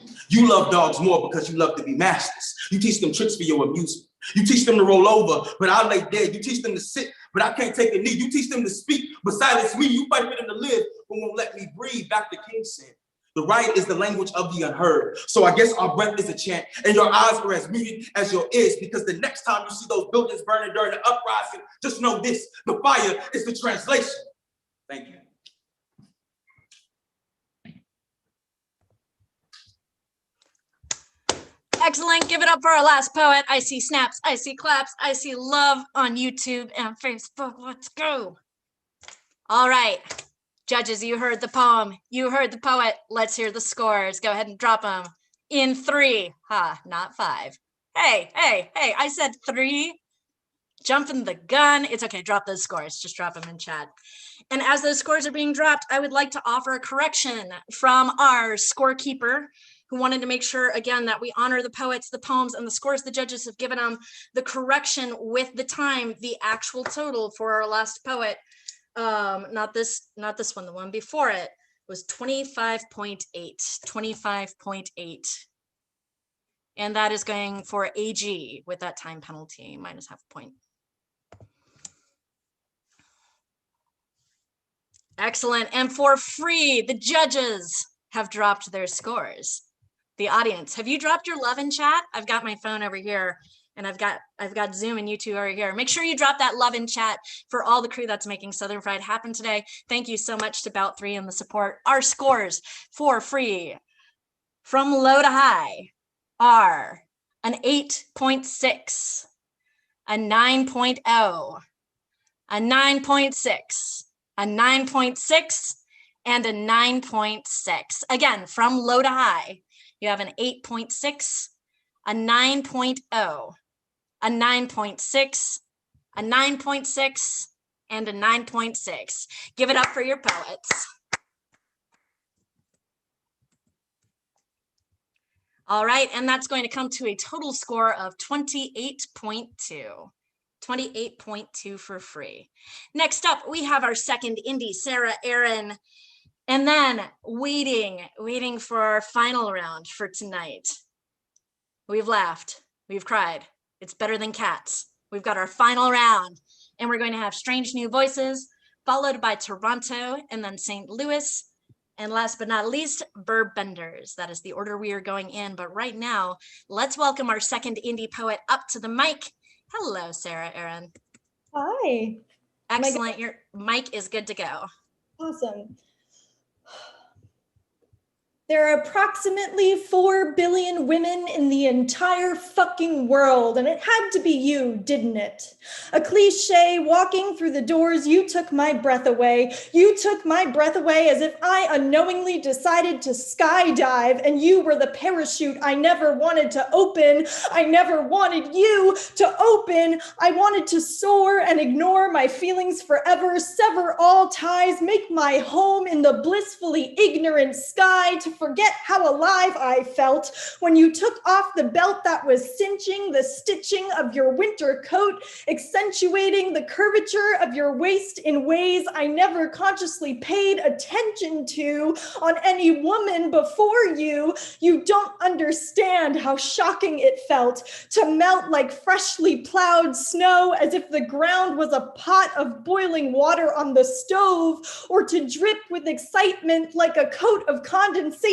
S10: love dogs more because you love to be masters. You teach them tricks for your amusement. You teach them to roll over, but I lay dead. You teach them to sit, but I can't take a knee. You teach them to speak, but silence me. You fight for them to live, but won't let me breathe. Dr. King said, the right is the language of the unheard. So I guess our breath is a chant, and your eyes are as muted as your ears, because the next time you see those buildings burning during the uprising, just know this, the fire is the translation. Thank you.
S2: Excellent. Give it up for our last poet. I see snaps. I see claps. I see love on YouTube and Facebook. Let's go. All right. Judges, you heard the poem. You heard the poet. Let's hear the scores. Go ahead and drop them in 3. Not 5. Hey. I said 3. Jumping the gun. It's okay. Drop those scores. Just drop them in chat. And as those scores are being dropped, I would like to offer a correction from our scorekeeper, who wanted to make sure, again, that we honor the poets, the poems, and the scores the judges have given them. The correction with the time, the actual total for our last poet, not this one, the one before it, was 25.8, 25.8. And that is going for AG with that time penalty, minus half a point. Excellent. And for free, the judges have dropped their scores. The audience, have you dropped your love in chat? I've got my phone over here, and I've got Zoom and YouTube over here. Make sure you drop that love in chat for all the crew that's making Southern Fried happen today. Thank you so much to Bout 3 and the support. Our scores for free from low to high are an 8.6, a 9.0, a 9.6, a 9.6, and a 9.6. Again, from low to high, you have an 8.6, a 9.0, a 9.6, a 9.6, and a 9.6. Give it up for your poets. All right, and that's going to come to a total score of 28.2. 28.2 for free. Next up, we have our second indie, Sarah Aaron. And then waiting for our final round for tonight. We've laughed, we've cried. It's better than cats. We've got our final round, and we're going to have Strange New Voices, followed by Toronto, and then St. Louis. And last but not least, Burbenders. That is the order we are going in. But right now, let's welcome our second indie poet up to the mic. Hello, Sarah Aaron.
S21: Hi.
S2: Excellent. Your mic is good to go.
S21: Awesome. There are approximately 4 billion women in the entire fucking world, and it had to be you, didn't it? A cliche walking through the doors, you took my breath away. You took my breath away as if I unknowingly decided to skydive, and you were the parachute I never wanted to open. I never wanted you to open. I wanted to soar and ignore my feelings forever, sever all ties, make my home in the blissfully ignorant sky, to forget how alive I felt when you took off the belt that was cinching the stitching of your winter coat, accentuating the curvature of your waist in ways I never consciously paid attention to on any woman before you. You don't understand how shocking it felt to melt like freshly plowed snow, as if the ground was a pot of boiling water on the stove, or to drip with excitement like a coat of condensation,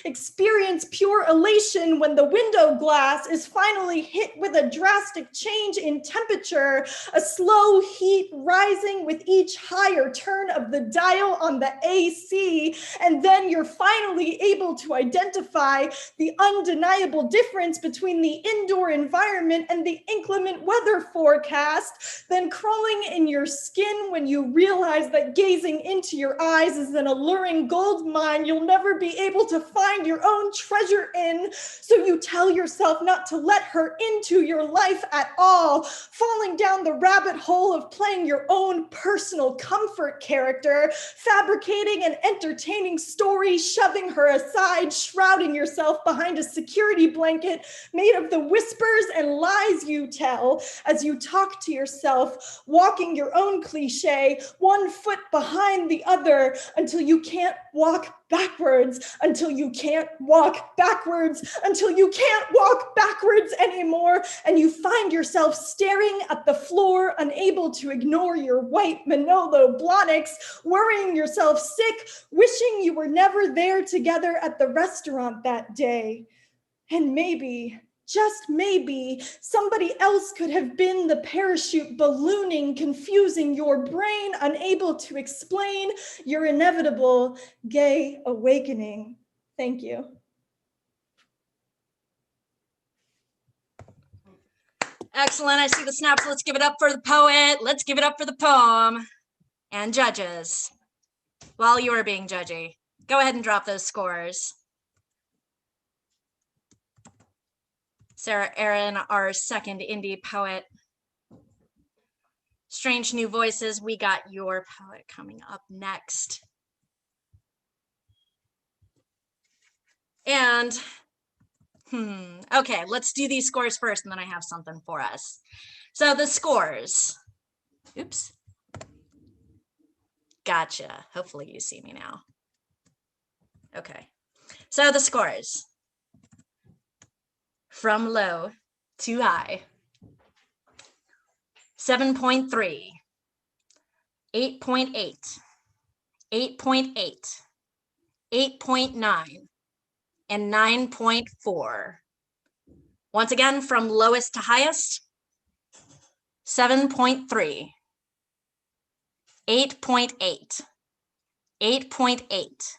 S21: experience pure elation when the window glass is finally hit with a drastic change in temperature, a slow heat rising with each higher turn of the dial on the AC, and then you're finally able to identify the undeniable difference between the indoor environment and the inclement weather forecast, then crawling in your skin when you realize that gazing into your eyes is an alluring gold mine you'll never be able to find your own treasure in, so you tell yourself not to let her into your life at all, falling down the rabbit hole of playing your own personal comfort character, fabricating an entertaining story, shoving her aside, shrouding yourself behind a security blanket made of the whispers and lies you tell as you talk to yourself, walking your own cliche, one foot behind the other, until you can't walk backwards, until you can't walk backwards, until you can't walk backwards anymore, and you find yourself staring at the floor, unable to ignore your white Manolo Blahniks, worrying yourself sick, wishing you were never there together at the restaurant that day. And maybe, just maybe, somebody else could have been the parachute ballooning, confusing your brain, unable to explain your inevitable gay awakening. Thank you.
S2: Excellent. I see the snaps. Let's give it up for the poet. Let's give it up for the poem. And judges, while you are being judgy, go ahead and drop those scores. Sarah Aaron, our second indie poet. Strange New Voices, we got your poet coming up next. And, okay, let's do these scores first, and then I have something for us. So the scores, oops. Gotcha, hopefully you see me now. Okay, so the scores. From low to high. 7.3, 8.8, 8.8, 8.9, and 9.4. Once again, from lowest to highest, 7.3, 8.8, 8.8,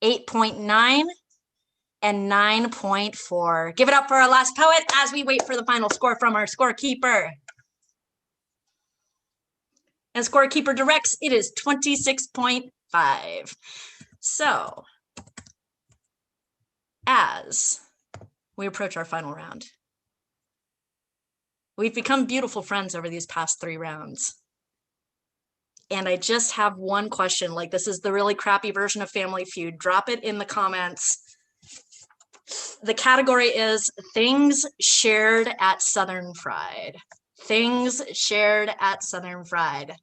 S2: 8.9, and 9.4. Give it up for our last poet as we wait for the final score from our scorekeeper. And scorekeeper directs, it is 26.5. So, as we approach our final round, we've become beautiful friends over these past 3 rounds. And I just have one question, like this is the really crappy version of Family Feud. Drop it in the comments. The category is things shared at Southern Fried. Things shared at Southern Fried.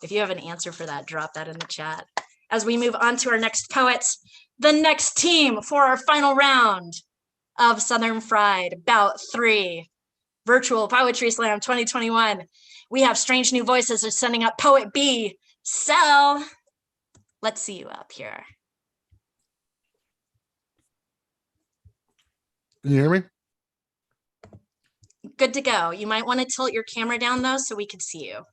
S2: If you have an answer for that, drop that in the chat. As we move on to our next poets, the next team for our final round of Southern Fried, Bout 3, Virtual Poetry Slam 2021. We have Strange New Voices are sending up Poet B, Sel. Let's see you up here.
S1: Can you hear me?
S2: Good to go. You might want to tilt your camera down though so we can see you.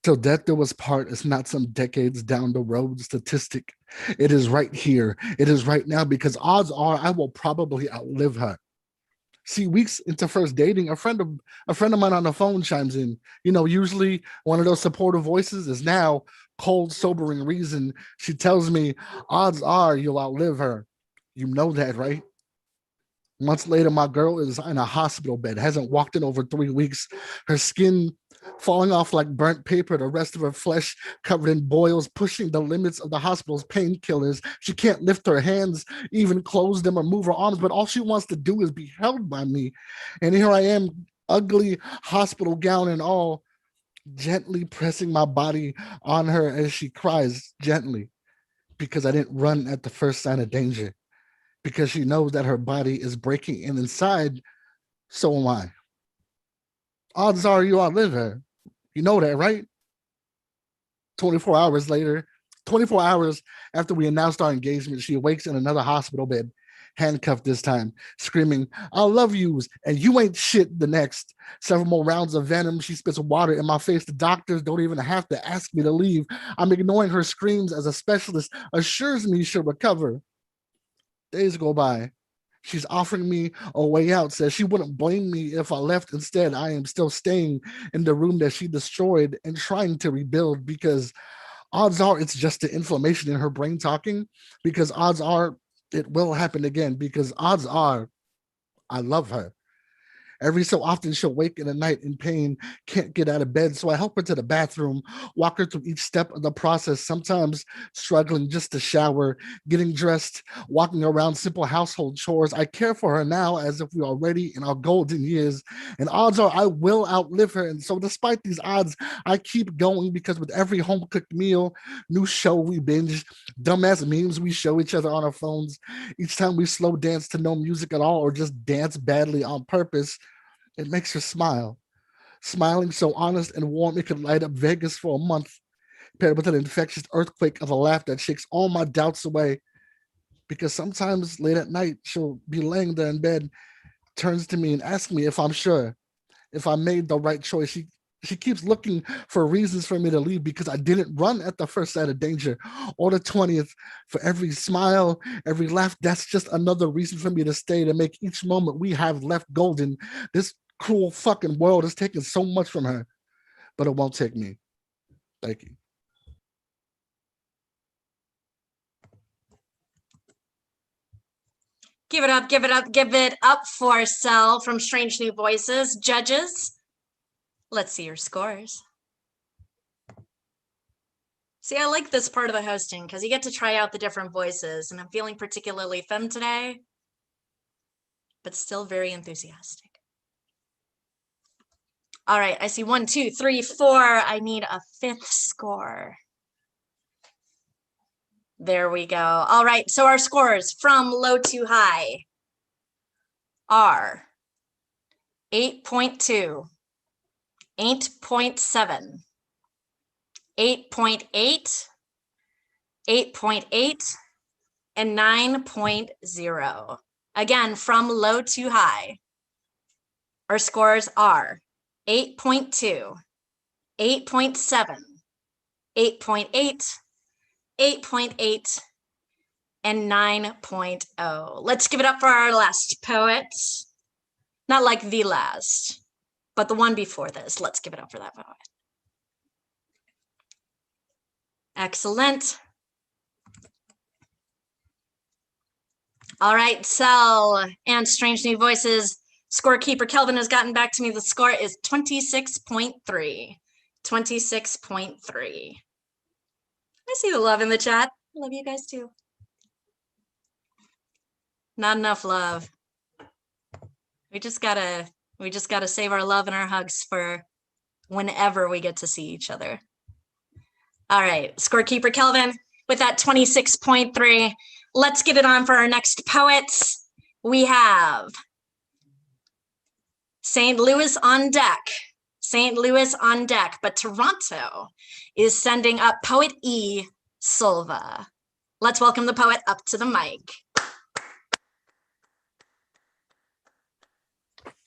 S1: Till death do us part is not some decades down the road statistic. It is right here. It is right now, because odds are I will probably outlive her. See, weeks into first dating, a friend of mine on the phone chimes in. You know, usually one of those supportive voices is now cold, sobering reason. She tells me, odds are you'll outlive her. You know that, right? Months later, my girl is in a hospital bed, hasn't walked in over 3 weeks. Her skin falling off like burnt paper, the rest of her flesh covered in boils, pushing the limits of the hospital's painkillers. She can't lift her hands, even close them or move her arms, but all she wants to do is be held by me. And here I am, ugly hospital gown and all, gently pressing my body on her as she cries gently, because I didn't run at the first sign of danger. Because she knows that her body is breaking, and inside, so am I. Odds are you outlive her. You know that, right? 24 hours later, 24 hours after we announced our engagement, she awakes in another hospital bed, handcuffed this time, screaming, I love yous, and you ain't shit the next. Several more rounds of venom. She spits water in my face. The doctors don't even have to ask me to leave. I'm ignoring her screams as a specialist assures me she'll recover. Days go by. She's offering me a way out, says she wouldn't blame me if I left. Instead, I am still staying in the room that she destroyed and trying to rebuild, because odds are it's just the inflammation in her brain talking, because odds are it will happen again, because odds are I love her. Every so often, she'll wake in the night in pain, can't get out of bed. So I help her to the bathroom, walk her through each step of the process, sometimes struggling just to shower, getting dressed, walking around simple household chores. I care for her now as if we are already in our golden years. And odds are I will outlive her. And so despite these odds, I keep going, because with every home-cooked meal, new show we binge, dumbass memes we show each other on our phones, each time we slow dance to no music at all or just dance badly on purpose, it makes her smile. Smiling so honest and warm, it could light up Vegas for a month, paired with an infectious earthquake of a laugh that shakes all my doubts away. Because sometimes late at night, she'll be laying there in bed, turns to me and asks me if I'm sure, if I made the right choice. She keeps looking for reasons for me to leave, because I didn't run at the first sign of danger or the 20th. For every smile, every laugh, that's just another reason for me to stay, to make each moment we have left golden. This cruel fucking world has taken so much from her, but it won't take me. Thank you.
S2: Give it up, give it up, give it up for Sel from Strange New Voices. Judges, let's see your scores. See, I like this part of the hosting because you get to try out the different voices, and I'm feeling particularly femme today, but still very enthusiastic. All right, I see 1, 2, 3, 4. I need a 5th score. There we go. All right, so our scores from low to high are 8.2, 8.7, 8.8, 8.8, and 9.0. Again, from low to high, our scores are 8.2, 8.7, 8.8, 8.8, and 9.0. Let's give it up for our last poet. Not like the last, but the one before this. Let's give it up for that poet. Excellent. All right, Sel and Strange New Voices scorekeeper Kelvin has gotten back to me. The score is 26.3. 26.3. I see the love in the chat. I love you guys too. Not enough love. We just gotta save our love and our hugs for whenever we get to see each other. All right, scorekeeper Kelvin with that 26.3. Let's get it on for our next poets. We have St. Louis on deck. St. Louis on deck, but Toronto is sending up poet E. Silva. Let's welcome the poet up to the mic.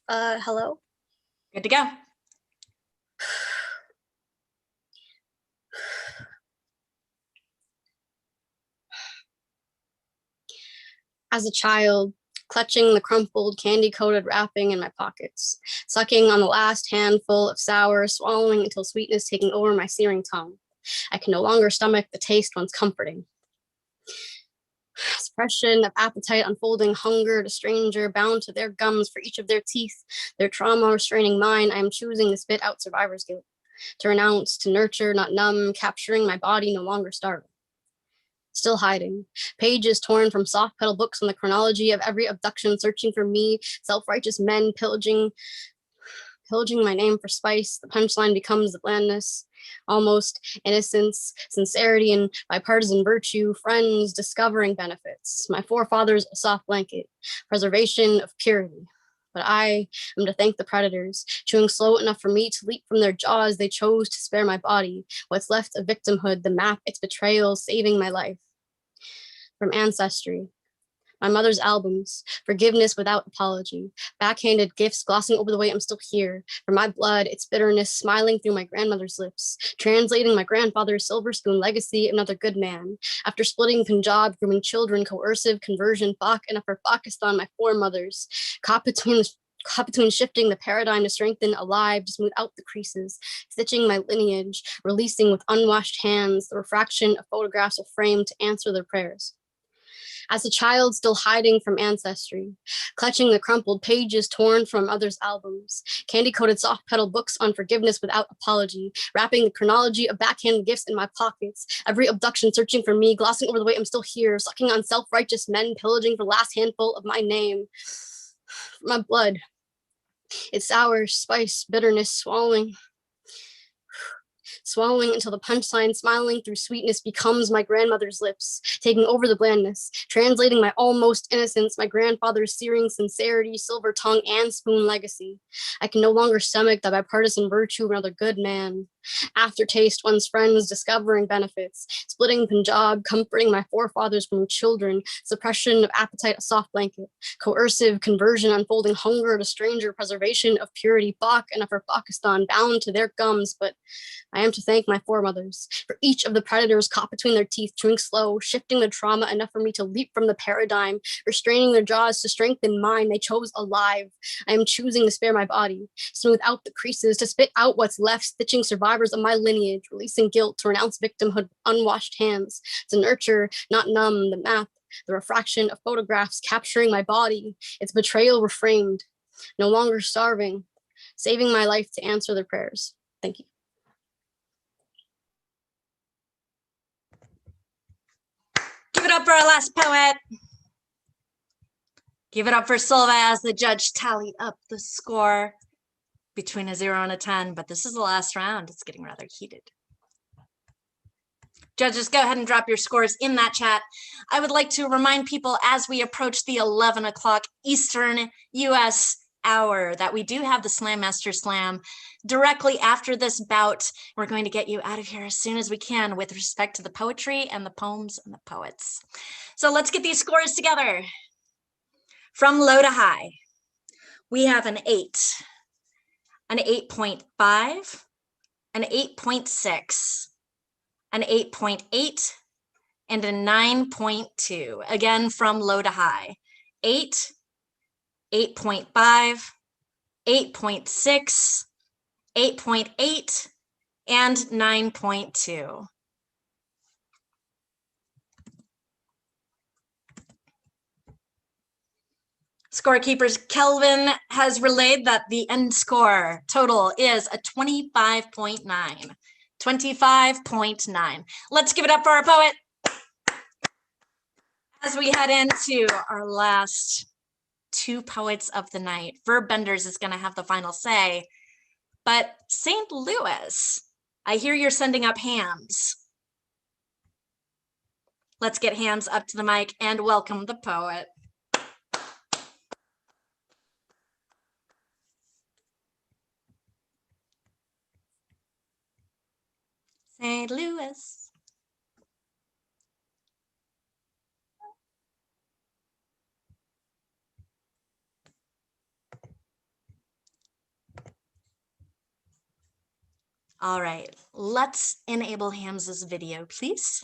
S3: Hello.
S2: Good to go.
S3: As a child, clutching the crumpled, candy-coated wrapping in my pockets, sucking on the last handful of sour, swallowing until sweetness taking over my searing tongue. I can no longer stomach the taste once comforting. Suppression of appetite, unfolding hunger, to stranger, bound to their gums for each of their teeth, their trauma restraining mine. I am choosing to spit out survivor's guilt, to renounce, to nurture, not numb, capturing my body, no longer starving. Still hiding, pages torn from soft pedal books on the chronology of every abduction, searching for me, self-righteous men pillaging my name for spice. The punchline becomes the blandness, almost innocence, sincerity, and bipartisan virtue, friends discovering benefits. My forefathers, a soft blanket, preservation of purity. But I am to thank the predators, chewing slow enough for me to leap from their jaws. They chose to spare my body, what's left of victimhood, the map, its betrayal, saving my life. From ancestry, my mother's albums, forgiveness without apology, backhanded gifts glossing over the way I'm still here. From my blood, its bitterness smiling through my grandmother's lips, translating my grandfather's silver spoon legacy, another good man. After splitting Punjab, grooming children, coercive conversion, Pak and Upper Pakistan, my foremothers, caught between shifting the paradigm to strengthen alive, to smooth out the creases, stitching my lineage, releasing with unwashed hands the refraction of photographs of frame to answer their prayers. As a child still hiding from ancestry, clutching the crumpled pages torn from others' albums, candy-coated soft pedal books on forgiveness without apology, wrapping the chronology of backhanded gifts in my pockets, every abduction searching for me, glossing over the way I'm still here, sucking on self-righteous men, pillaging for the last handful of my name. My blood, its sour, spice, bitterness, swallowing until the punchline, smiling through sweetness, becomes my grandmother's lips, taking over the blandness, translating my almost innocence, my grandfather's searing sincerity, silver tongue, and spoon legacy. I can no longer stomach the bipartisan virtue of another good man. Aftertaste, one's friends discovering benefits, splitting Punjab, comforting my forefathers from children, suppression of appetite, a soft blanket, coercive conversion, unfolding hunger to stranger, preservation of purity, Pak and Upper Pakistan, bound to their gums. But I am to thank my foremothers for each of the predators caught between their teeth, chewing slow, shifting the trauma enough for me to leap from the paradigm, restraining their jaws to strengthen mine. They chose alive. I am choosing to spare my body, smooth out the creases, to spit out what's left, stitching survivors of my lineage, releasing guilt, to renounce victimhood with unwashed hands, to nurture, not numb, the map, the refraction of photographs capturing my body, its betrayal reframed, no longer starving, saving my life to answer their prayers. Thank you.
S2: Give it up for our last poet. Give it up for Silva as the judge tallied up the score between a 0 and a 10, but this is the last round. It's getting rather heated. Judges, go ahead and drop your scores in that chat. I would like to remind people as we approach the 11 o'clock Eastern US hour that we do have the Slam Master Slam directly after this bout. We're going to get you out of here as soon as we can with respect to the poetry and the poems and the poets. So let's get these scores together. From low to high, we have an 8, an 8.5, an 8.6, an 8.8, and a 9.2. Again, from low to high. 8, 8.5, 8.6, 8.8, and 9.2. Scorekeepers Kelvin has relayed that the end score total is a 25.9. 25.9. Let's give it up for our poet. As we head into our last two poets of the night, Verb Benders is going to have the final say. But St. Louis, I hear you're sending up Hams. Let's get Hams up to the mic and welcome the poet. St. Louis. All right, let's enable Hams's video, please.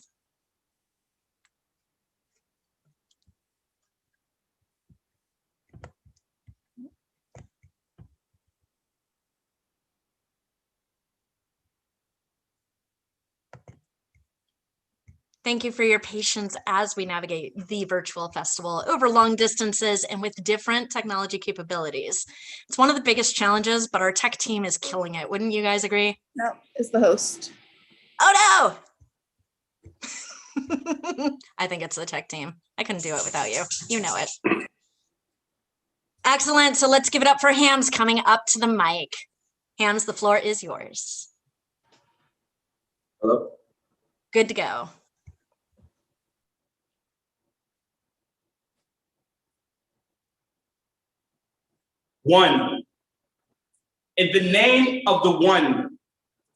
S2: Thank you for your patience as we navigate the virtual festival over long distances and with different technology capabilities. It's one of the biggest challenges, but our tech team is killing it. Wouldn't you guys agree?
S3: No, it's the host.
S2: Oh no! I think it's the tech team. I couldn't do it without you. You know it. Excellent. So let's give it up for Hams coming up to the mic. Hams, the floor is yours.
S5: Hello?
S2: Good to go.
S5: One. In the name of the one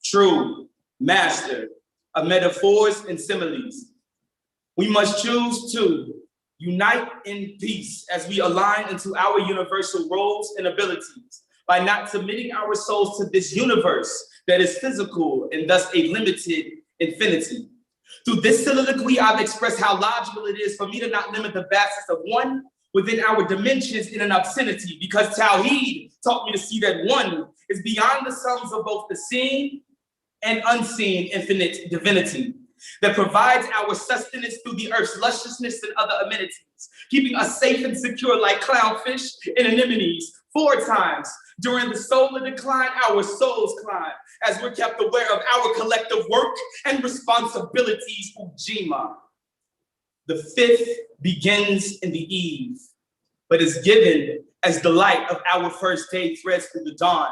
S5: true master of metaphors and similes, we must choose to unite in peace as we align into our universal roles and abilities by not submitting our souls to this universe that is physical and thus a limited infinity. Through this soliloquy, I've expressed how logical it is for me to not limit the vastness of one within our dimensions in an obscenity, because Tawheed taught me to see that one is beyond the sums of both the seen and unseen infinite divinity that provides our sustenance through the earth's lusciousness and other amenities, keeping us safe and secure like clownfish and anemones. 4 times during the solar decline, our souls climb as we're kept aware of our collective work and responsibilities. Ujima. The 5th begins in the eve, but is given as the light of our first day threads through the dawn.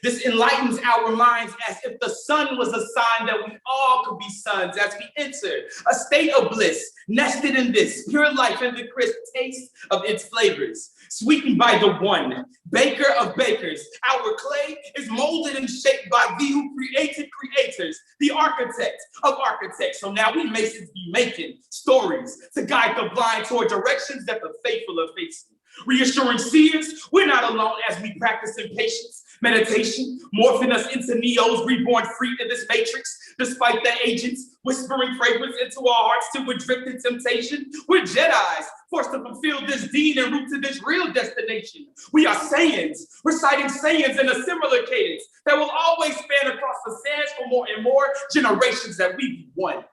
S5: This enlightens our minds as if the sun was a sign that we all could be sons as we enter a state of bliss, nested in this pure life and the crisp taste of its flavors. Sweetened by the one, baker of bakers, our clay is molded and shaped by thee who created creators, the architect of architects. So now we masons be making stories to guide the blind toward directions that the faithful are facing. Reassuring seers, we're not alone as we practice in patience, meditation, morphing us into neos, reborn free in this matrix, despite the agents whispering fragrance into our hearts till we're drift in temptation. We're Jedis, forced to fulfill this deed and route to this real destination. We are Saiyans, reciting Saiyans in a similar cadence that will always span across the sands for more and more generations that we be one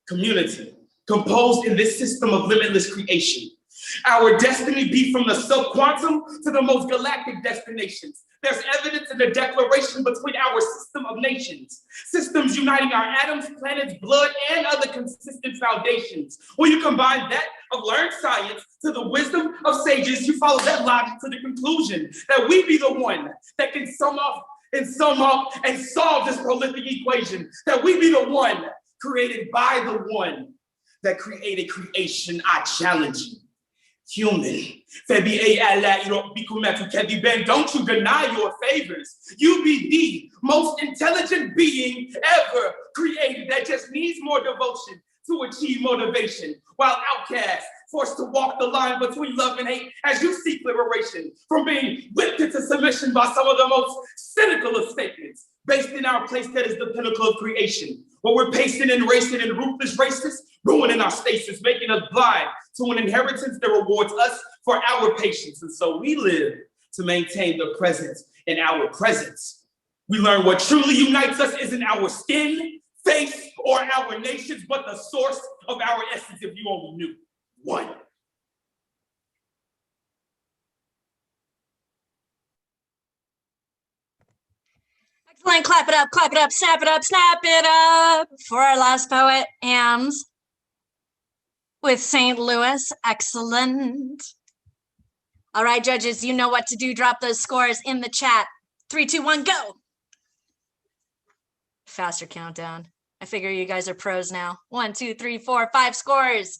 S5: community, composed in this system of limitless creation. Our destiny be from the sub-quantum to the most galactic destinations. There's evidence in the declaration between our system of nations, systems uniting our atoms, planets, blood, and other consistent foundations. When you combine that of learned science to the wisdom of sages, you follow that logic to the conclusion that we be the one that can sum up and solve this prolific equation, that we be the one created by the one that created creation. I challenge you. Human, don't you deny your favors. You be the most intelligent being ever created that just needs more devotion to achieve motivation, while outcasts forced to walk the line between love and hate as you seek liberation from being whipped into submission by some of the most cynical of statements, based in our place that is the pinnacle of creation, where we're pasting and racing and ruthless racists, ruining our stasis, making us blind to an inheritance that rewards us for our patience. And so we live to maintain the present in our presence. We learn what truly unites us isn't our skin, face, or our nations, but the source of our essence, if you only knew. One.
S2: Excellent. Clap it up, snap it up, snap it up for our last poet, Hams. with St. Louis. Excellent. All right, judges, you know what to do. Drop those scores in the chat. 3, 2, 1, go. Faster countdown. I figure you guys are pros now. 1, 2, 3, 4, 5 scores.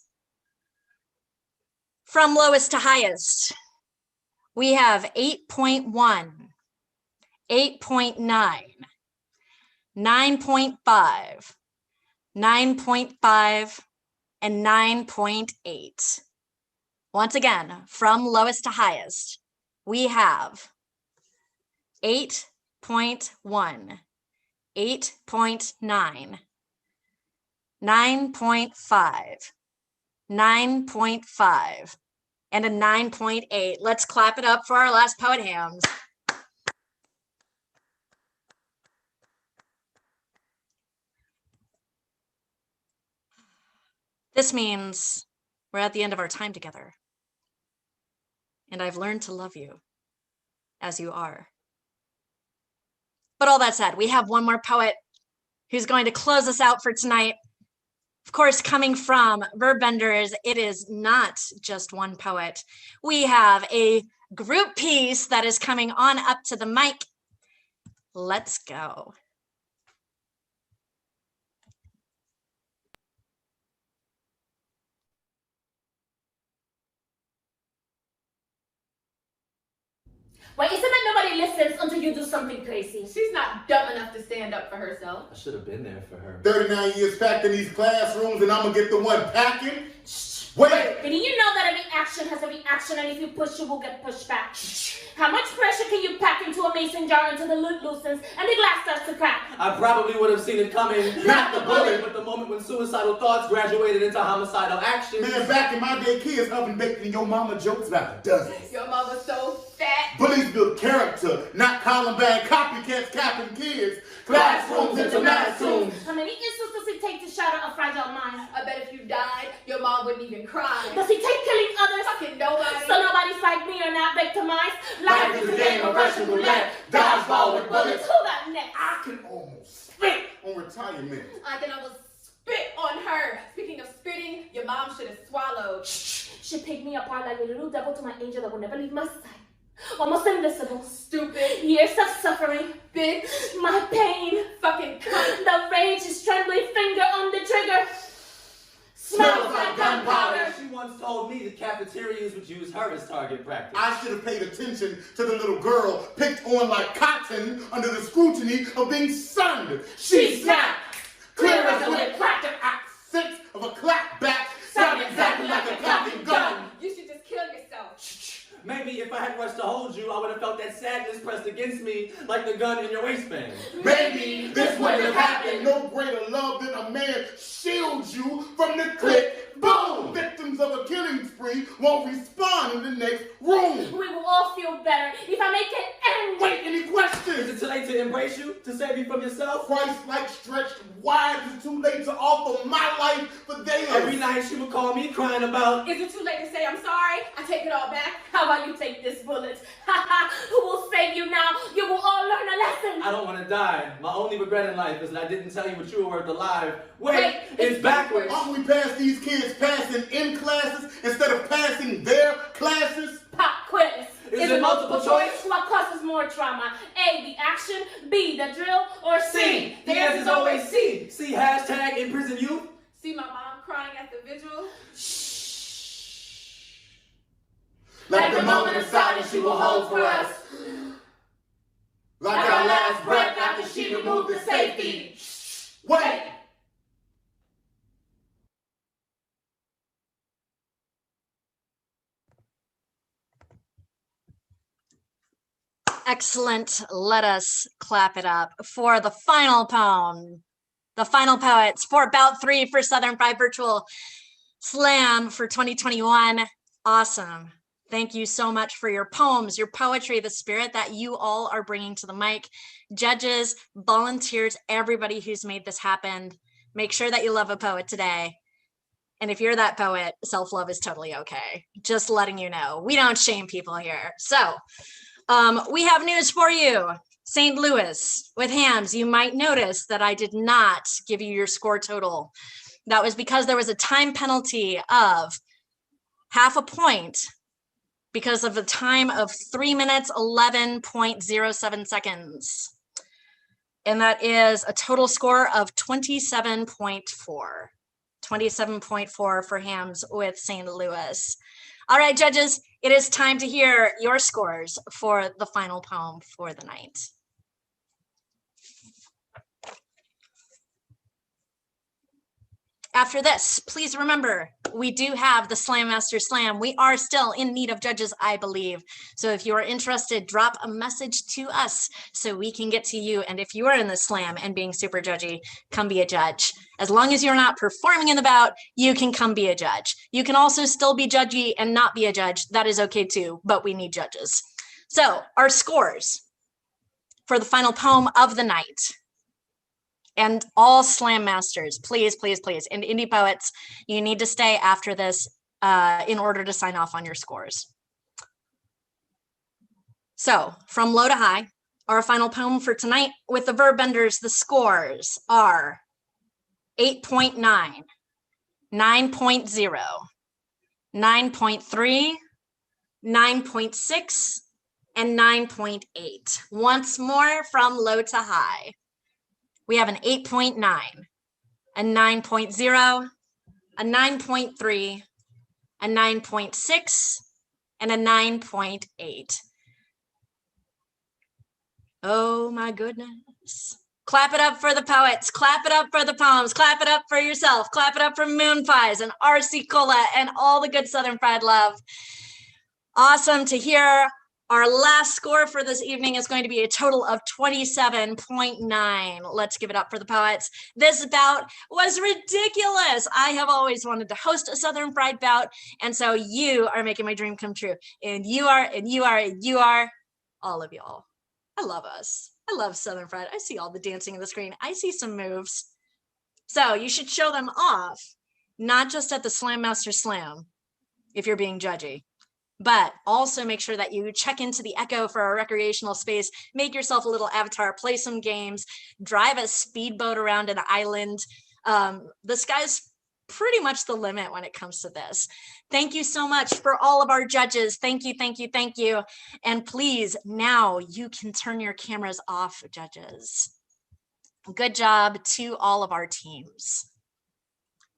S2: From lowest to highest, we have 8.1, 8.9, 9.5, 9.5, and 9.8. Once again, from lowest to highest, we have 8.1, 8.9, 9.5, 9.5, and a 9.8. Let's clap it up for our last poet hams. This means we're at the end of our time together. And I've learned to love you as you are. But all that said, we have one more poet who's going to close us out for tonight. Of course, coming from Verbbenders, it is not just one poet. We have a group piece that is coming on up to the mic. Let's go.
S14: Why isn't it nobody listens until you do something crazy?
S8: She's not dumb enough to stand up for herself.
S6: I should have been there for her.
S12: 39 years packed in these classrooms and I'm gonna get the one packing? Wait!
S14: But do you know that every action has a reaction, and if you push, you will get pushed back? How much pressure can you pack into a mason jar until the lid loosens and the glass starts to crack?
S6: I probably would have seen it coming. Not the bullet, but the moment when suicidal thoughts graduated into homicidal action.
S12: Man, back in my day, kids oven baked in your mama jokes about dozens.
S8: Your mama's so fat.
S12: Bullies build character, not Columbine copycats capping kids. Classrooms into massrooms.
S14: How many insults does it take to shatter a fragile mind?
S8: I bet if you died, your mom wouldn't even cry.
S14: Does it take killing others?
S8: Fucking nobody.
S14: So nobody's like me are not victimized.
S12: Life is a game of Russian roulette. Dodgeball with bullets.
S14: Who got next?
S12: I can almost spit on retirement.
S8: I can almost spit on her. Speaking of spitting, your mom should have swallowed.
S14: She picked me apart like a little devil to my angel that will never leave my side. Almost invisible.
S8: Stupid.
S14: Years of suffering.
S8: Bitch.
S14: My pain.
S8: Fucking cunt.
S14: The rage is trembling finger on the trigger. Smells like gunpowder.
S6: She once told me the cafeterias would use her as target practice.
S12: I should have paid attention to the little girl picked on like cotton under the scrutiny of being sunned. She snapped. Clear as a whip. Cracked accent of a clap back. Sound exactly like a cocking gun.
S8: You should just kill yourself.
S6: Maybe if I hadn't rushed to hold you, I would have felt that sadness pressed against me like the gun in your waistband.
S12: Maybe this wouldn't have happened. No greater love than a man shields you from the click. Boom! Victims of a killing spree won't respond in the next room.
S14: We will all feel better if I make it end.
S12: Wait, any questions?
S6: Is it too late to embrace you? To save you from yourself?
S12: Christ-like stretched wide, is it too late to offer my life for theirs?
S6: Every night she would call me crying about,
S8: is it too late to say I'm sorry? I take it all back.
S14: How about you take this bullet? Who will save you now? You will all learn a lesson.
S6: I don't want to die. My only regret in life is that I didn't tell you what you were worth alive. Wait, it's backwards.
S12: Aren't we past these kids passing in classes instead of passing their classes?
S14: Pop quiz.
S6: Is it multiple choice?
S14: What causes more trauma? A, the action, B, the drill, or C?
S6: The answer is always C. C hashtag imprison youth.
S8: See my mom crying at the vigil?
S12: Like the moment of silence she will hold for us. Like our last breath after she removed the safety. Wait!
S2: Excellent. Let us clap it up for the final poem. The final poets for Bout 3 for Southern Fried Virtual Slam for 2021. Awesome. Thank you so much for your poems, your poetry, the spirit that you all are bringing to the mic. Judges, volunteers, everybody who's made this happen. Make sure that you love a poet today. And if you're that poet, self-love is totally okay. Just letting you know. We don't shame people here. So we have news for you. St. Louis with hams, you might notice that I did not give you your score total. That was because there was a time penalty of half a point because of a time of 3 minutes, 11.07 seconds. And that is a total score of 27.4. 27.4 for Hams with St. Louis. All right, judges, it is time to hear your scores for the final poem for the night. After this, please remember, we do have the Slam Master Slam. We are still in need of judges, I believe. So if you are interested, drop a message to us so we can get to you. And if you are in the Slam and being super judgy, come be a judge. As long as you're not performing in the bout, you can come be a judge. You can also still be judgy and not be a judge. That is okay too, but we need judges. So our scores for the final poem of the night. And all Slam Masters, please, please, please, and indie poets, you need to stay after this in order to sign off on your scores. So from low to high, our final poem for tonight with the verb benders, the scores are 8.9, 9.0, 9.3, 9.6, and 9.8. Once more from low to high. We have an 8.9, a 9.0, a 9.3, a 9.6, and a 9.8. Oh my goodness. Clap it up for the poets, clap it up for the poems, clap it up for yourself, clap it up for Moon Pies and RC Cola and all the good Southern Fried love. Awesome to hear. Our last score for this evening is going to be a total of 27.9. Let's give it up for the poets. This bout was ridiculous. I have always wanted to host a Southern Fried bout, and so you are making my dream come true. And you are, and you are, and you are, all of y'all. I love us. I love Southern Fried. I see all the dancing in the screen. I see some moves. So you should show them off, not just at the Slam Master Slam, if you're being judgy, but also make sure that you check into the Echo for a recreational space, make yourself a little avatar, play some games, drive a speedboat around an island. The sky's pretty much the limit when it comes to this. Thank you so much for all of our judges. Thank you, thank you, thank you. And please, now you can turn your cameras off, judges. Good job to all of our teams.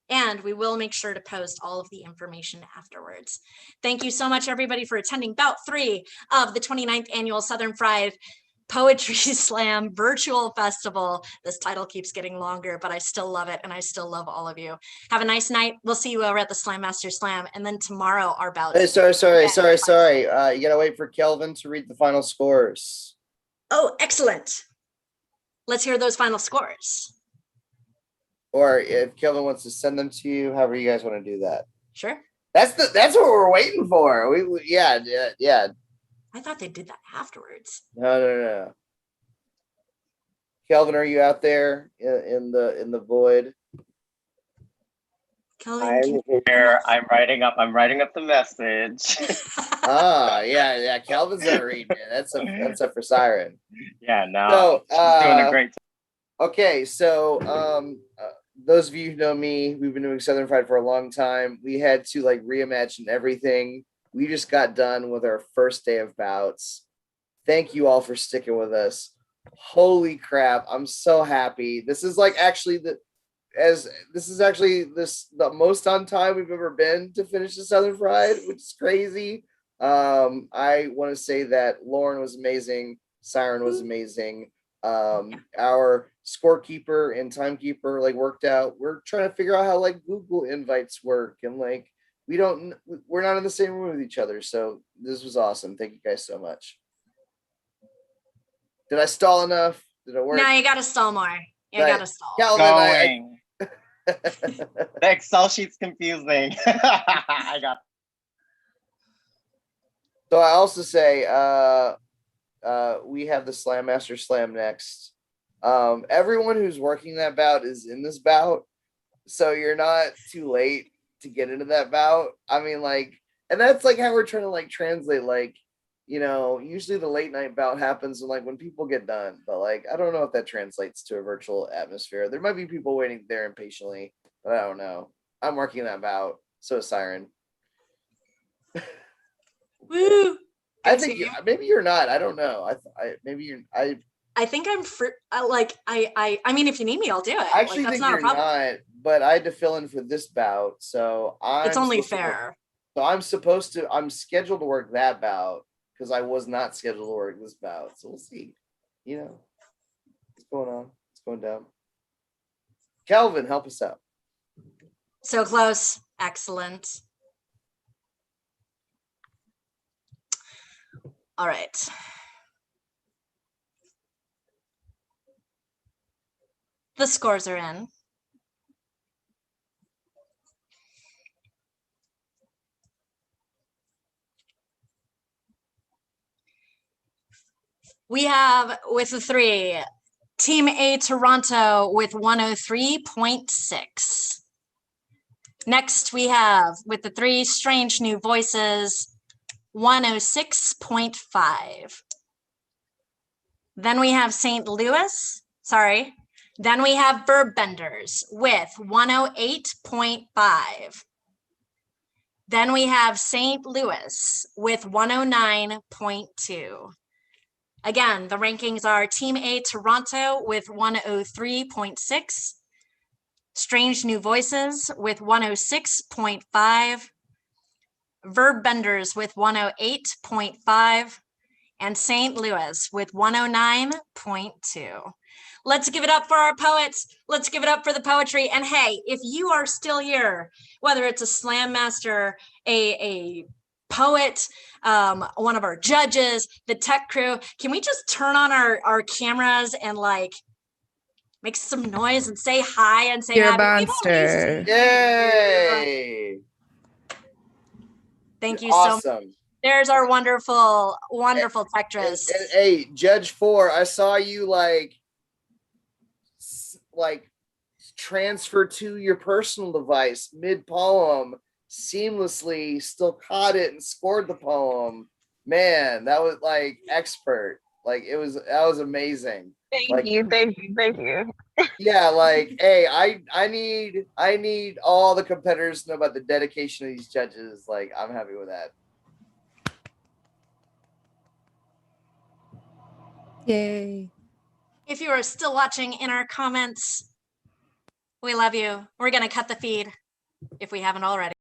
S2: And we will make sure to post all of the information afterwards. Thank you so much, everybody, for attending bout 3 of the 29th annual Southern Fried Poetry Slam Virtual Festival. This title keeps getting longer, but I still love it, and I still love all of you. Have a nice night. We'll see you over at the Slam Master Slam, and then tomorrow our bout.
S15: Hey, sorry. You gotta wait for Kelvin to read the final scores.
S2: Oh, excellent. Let's hear those final scores.
S15: Or if Kelvin wants to send them to you, however you guys want to do that.
S2: Sure.
S15: That's what we're waiting for. Yeah.
S2: I thought they did that afterwards.
S15: No. Kelvin, are you out there in the void?
S2: Kelvin,
S7: I'm here. I'm writing up the message.
S15: Yeah. Kelvin's not reading it. That's up for Siren.
S7: Yeah, no. She's doing a great job.
S15: Okay, so those of you who know me, we've been doing Southern Fried for a long time. We had to reimagine everything. We just got done with our first day of bouts. Thank you all for sticking with us. Holy crap, I'm so happy. This is actually the most on time we've ever been to finish the Southern Fried, which is crazy. I want to say that Lauren was amazing, Siren was amazing. Our scorekeeper and timekeeper worked out. We're trying to figure out how Google invites work, and we're not in the same room with each other. So this was awesome. Thank you guys so much. Did I stall enough? Did it work?
S2: No, you gotta stall more. You gotta stall.
S15: Calvin,
S7: The Excel sheet's confusing. I got.
S15: So I also say we have the Slam Master Slam next. Everyone who's working that bout is in this bout, so you're not too late to get into that bout. I mean, and that's how we're trying to translate. Usually the late night bout happens when people get done, but I don't know if that translates to a virtual atmosphere. There might be people waiting there impatiently, but I don't know. I'm working that bout. So is Siren.
S2: Woo!
S15: I think maybe you're not. I don't know. Maybe you're.
S2: I think I'm I mean, if you need me, I'll do it.
S15: I actually
S2: that's
S15: think
S2: not
S15: you're
S2: a problem.
S15: not. But I had to fill in for this bout, so
S2: It's only fair.
S15: I'm scheduled to work that bout because I was not scheduled to work this bout. So we'll see. You know, what's going on? What's going down? Calvin, help us out.
S2: So close. Excellent. All right. The scores are in. We have with the 3, Team A Toronto with 103.6. Next, we have with the 3 Strange New Voices, 106.5. Then we have St. Louis, sorry. Then we have Verbbenders with 108.5. Then we have St. Louis with 109.2. Again, the rankings are Team A Toronto with 103.6, Strange New Voices with 106.5, Verbbenders with 108.5, and St. Louis with 109.2. Let's give it up for our poets. Let's give it up for the poetry. And hey, if you are still here, whether it's a slam master, a poet, one of our judges, the tech crew, can we just turn on our cameras and like make some noise and say hi and say
S17: You're a
S2: happy? We've already
S17: monster.
S2: seen
S15: Yay!
S2: Thank you
S15: Awesome.
S2: so much. There's our wonderful, wonderful Tetris.
S15: Hey, Judge 4, I saw you like transfer to your personal device mid-poem, seamlessly still caught it and scored the poem. Man, that was like expert. Like that was amazing.
S9: Thank you.
S15: Yeah, like, hey, I need all the competitors to know about the dedication of these judges. Like, I'm happy with that.
S17: Yay.
S2: If you are still watching in our comments, we love you. We're going to cut the feed if we haven't already.